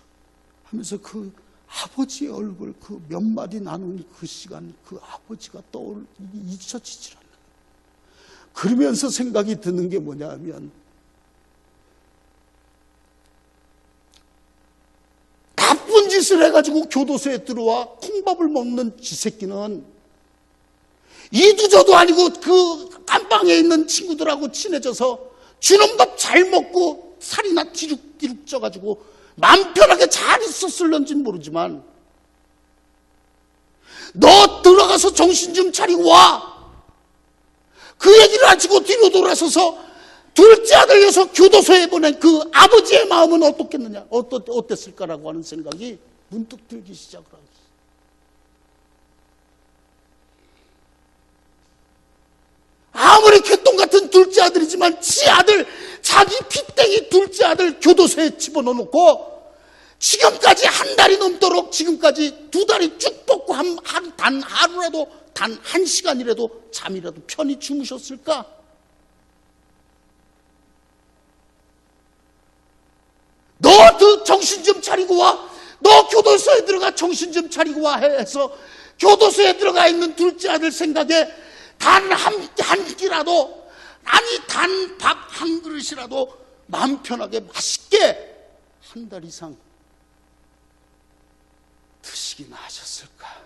하면서 그 아버지의 얼굴, 그 몇 마디 나눈 그 시간, 그 아버지가 잊혀지질 않는 거예요. 그러면서 생각이 드는 게 뭐냐 하면 나쁜 짓을 해가지고 교도소에 들어와 콩밥을 먹는 지새끼는 이두저도 아니고 그 안방에 있는 친구들하고 친해져서 주는 밥 잘 먹고 살이나 디룩디룩 쪄가지고 마음 편하게 잘 있었을런지는 모르지만 너 들어가서 정신 좀 차리고 와. 그 얘기를 하시고 뒤로 돌아서서 둘째 아들 녀석 교도소에 보낸 그 아버지의 마음은 어떻겠느냐, 어땠을까라고 하는 생각이 문득 들기 시작을 하고 있어요. 아무리 개똥 같은 둘째 아들이지만 자기 피땡이 둘째 아들 교도소에 집어넣어놓고 지금까지 한 달이 넘도록 지금까지 2달이 쭉 뻗고 단 하루라도 단 1시간이라도 잠이라도 편히 주무셨을까? 너 정신 좀 차리고 와. 너 교도소에 들어가 정신 좀 차리고 와 해서 교도소에 들어가 있는 둘째 아들 생각에 단 한 끼라도, 아니 단 밥 한 그릇이라도 마음 편하게 맛있게 한 달 이상 드시기나 하셨을까?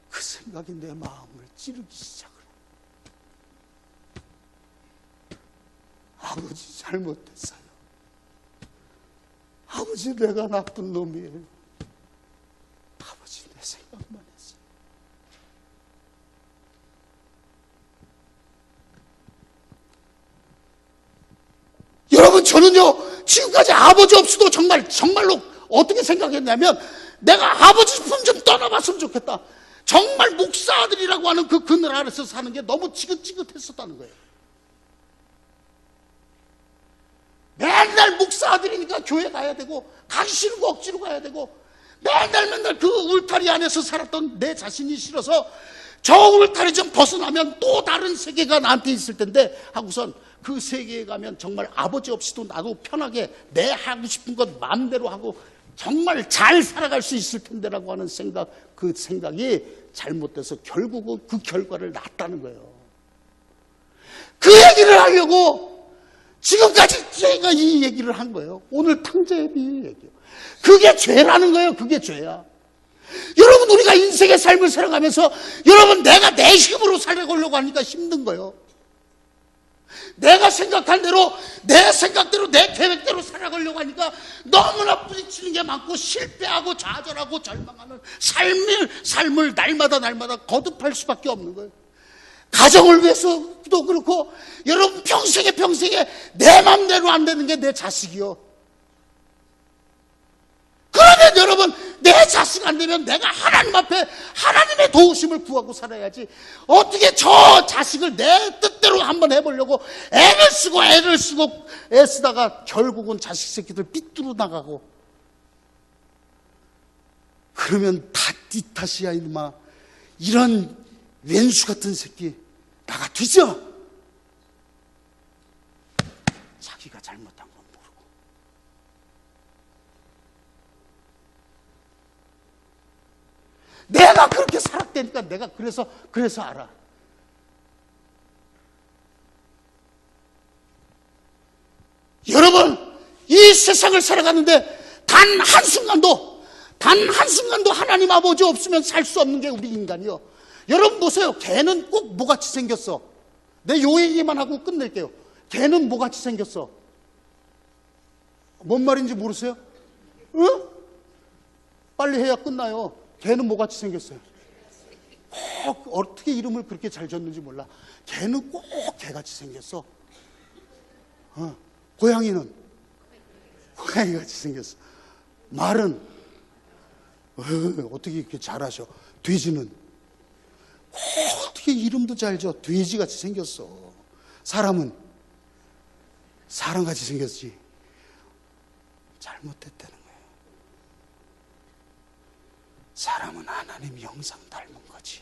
그 생각이 내 마음을 찌르기 시작을 해요. 아버지 잘못했어요. 아버지 내가 나쁜 놈이에요. 아버지 내 생각만 했어요. 여러분, 저는요 지금까지 아버지 없이도 정말로 어떻게 생각했냐면, 내가 아버지 품 좀 떠나봤으면 좋겠다. 정말 목사 아들이라고 하는 그 그늘 아래서 사는 게 너무 지긋지긋했었다는 거예요. 맨날 목사 아들이니까 교회 가야 되고, 가기 싫은 거 억지로 가야 되고, 맨날 그 울타리 안에서 살았던 내 자신이 싫어서 저 울타리 좀 벗어나면 또 다른 세계가 나한테 있을 텐데 하고선 그 세계에 가면 정말 아버지 없이도 나도 편하게 내 하고 싶은 것 마음대로 하고 정말 잘 살아갈 수 있을 텐데라고 하는 생각, 그 생각이 잘못돼서 결국은 그 결과를 낳았다는 거예요. 그 얘기를 하려고 지금까지 제가 이 얘기를 한 거예요. 오늘 탕제비 얘기요. 그게 죄라는 거예요. 그게 죄야. 여러분, 우리가 인생의 삶을 살아가면서 여러분, 내가 내 힘으로 살아가려고 하니까 힘든 거예요. 내가 생각한 대로, 내 생각대로, 내 계획대로 살아가려고 하니까 너무나 부딪히는 게 많고 실패하고 좌절하고 절망하는 삶을 날마다 거듭할 수밖에 없는 거예요. 가정을 위해서도 그렇고, 여러분 평생에 내 맘대로 안 되는 게 내 자식이요. 그러면 여러분, 내 자식 안 되면 내가 하나님 앞에 하나님의 도우심을 구하고 살아야지. 어떻게 저 자식을 내 뜻대로 한번 해보려고 애를 쓰고 애쓰다가 결국은 자식 새끼들 삐뚤어 나가고, 그러면 다 네 탓이야 이놈아. 이런 왼수 같은 새끼 나가 뒤져. 자기가 잘못한 건 모르고. 내가 그렇게 살았다니까. 내가 그래서 알아. 여러분, 이 세상을 살아가는데 단 한순간도 하나님 아버지 없으면 살 수 없는 게 우리 인간이요. 여러분 보세요. 개는 꼭 뭐같이 생겼어. 내 요 얘기만 하고 끝낼게요. 개는 뭐같이 생겼어? 뭔 말인지 모르세요? 응? 빨리 해야 끝나요. 개는 뭐같이 생겼어요? 꼭 어떻게 이름을 그렇게 잘 졌는지 몰라. 개는 꼭 개같이 생겼어. 고양이는 고양이같이 생겼어. 말은 어떻게 이렇게 잘하셔. 돼지는 어떻게 이름도 잘 져. 돼지같이 생겼어. 사람은 사람같이 생겼지. 잘못됐다는 거예요. 사람은 하나님 형상 닮은 거지.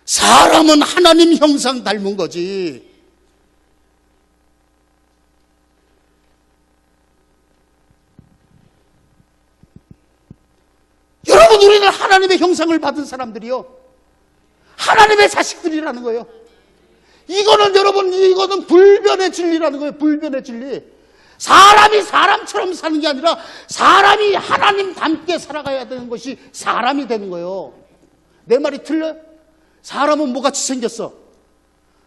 사람은 하나님 형상 닮은 거지. 여러분, 우리는 하나님의 형상을 받은 사람들이요. 하나님의 자식들이라는 거예요. 이거는 여러분, 이거는 불변의 진리라는 거예요. 불변의 진리. 사람이 사람처럼 사는 게 아니라 사람이 하나님 닮게 살아가야 되는 것이 사람이 되는 거예요. 내 말이 틀려요? 사람은 뭐같이 생겼어?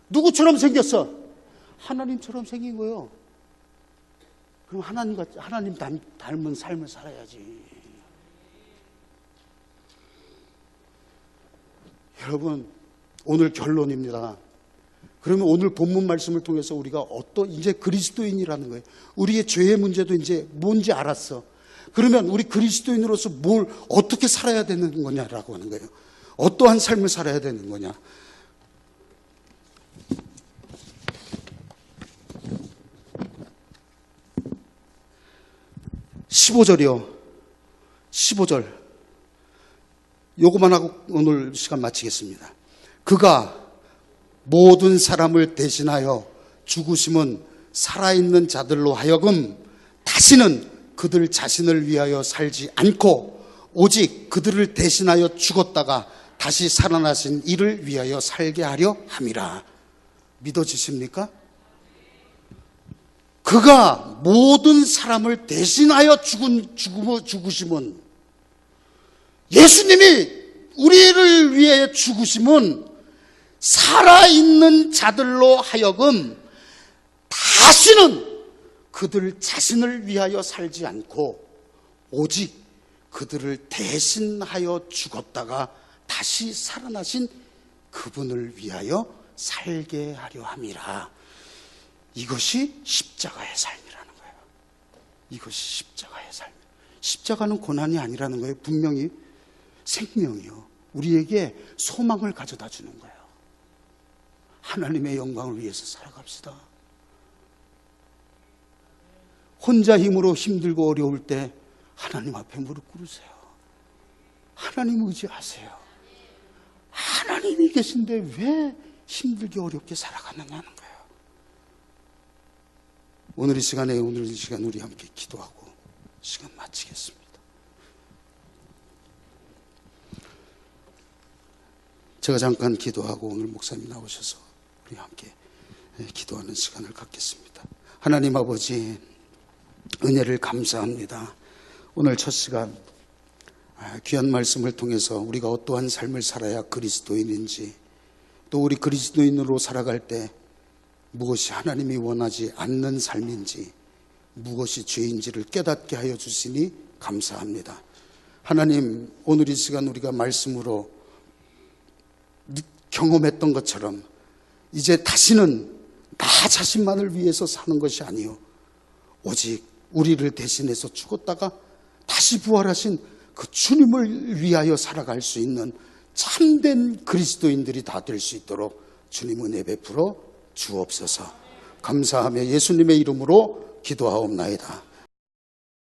누구처럼 생겼어? 하나님처럼 생긴 거예요. 그럼 하나님 닮은 삶을 살아야지. 여러분, 오늘 결론입니다. 그러면 오늘 본문 말씀을 통해서 우리가 이제 그리스도인이라는 거예요. 우리의 죄의 문제도 이제 뭔지 알았어. 그러면 우리 그리스도인으로서 어떻게 살아야 되는 거냐라고 하는 거예요. 어떠한 삶을 살아야 되는 거냐. 15절이요. 15절. 요거만 하고 오늘 시간 마치겠습니다. 그가 모든 사람을 대신하여 죽으심은 살아있는 자들로 하여금 다시는 그들 자신을 위하여 살지 않고 오직 그들을 대신하여 죽었다가 다시 살아나신 이를 위하여 살게 하려 함이라. 믿어지십니까? 그가 모든 사람을 대신하여 죽으심은, 예수님이 우리를 위해 죽으심은 살아있는 자들로 하여금 다시는 그들 자신을 위하여 살지 않고 오직 그들을 대신하여 죽었다가 다시 살아나신 그분을 위하여 살게 하려 함이라. 이것이 십자가의 삶이라는 거예요. 이것이 십자가의 삶. 십자가는 고난이 아니라는 거예요. 분명히 생명이요. 우리에게 소망을 가져다 주는 거예요. 하나님의 영광을 위해서 살아갑시다. 혼자 힘으로 힘들고 어려울 때 하나님 앞에 무릎 꿇으세요. 하나님 의지하세요. 하나님이 계신데 왜 힘들게 어렵게 살아가느냐는 거예요. 오늘 이 시간 우리 함께 기도하고 시간 마치겠습니다. 제가 잠깐 기도하고 오늘 목사님 나오셔서 우리 함께 기도하는 시간을 갖겠습니다. 하나님 아버지, 은혜를 감사합니다. 오늘 첫 시간 귀한 말씀을 통해서 우리가 어떠한 삶을 살아야 그리스도인인지, 또 우리 그리스도인으로 살아갈 때 무엇이 하나님이 원하지 않는 삶인지, 무엇이 죄인지를 깨닫게 하여 주시니 감사합니다. 하나님, 오늘 이 시간 우리가 말씀으로 경험했던 것처럼 이제 다시는 나 자신만을 위해서 사는 것이 아니요, 오직 우리를 대신해서 죽었다가 다시 부활하신 그 주님을 위하여 살아갈 수 있는 참된 그리스도인들이 다 될 수 있도록 주님 은혜 베풀어 주옵소서. 감사하며 예수님의 이름으로 기도하옵나이다.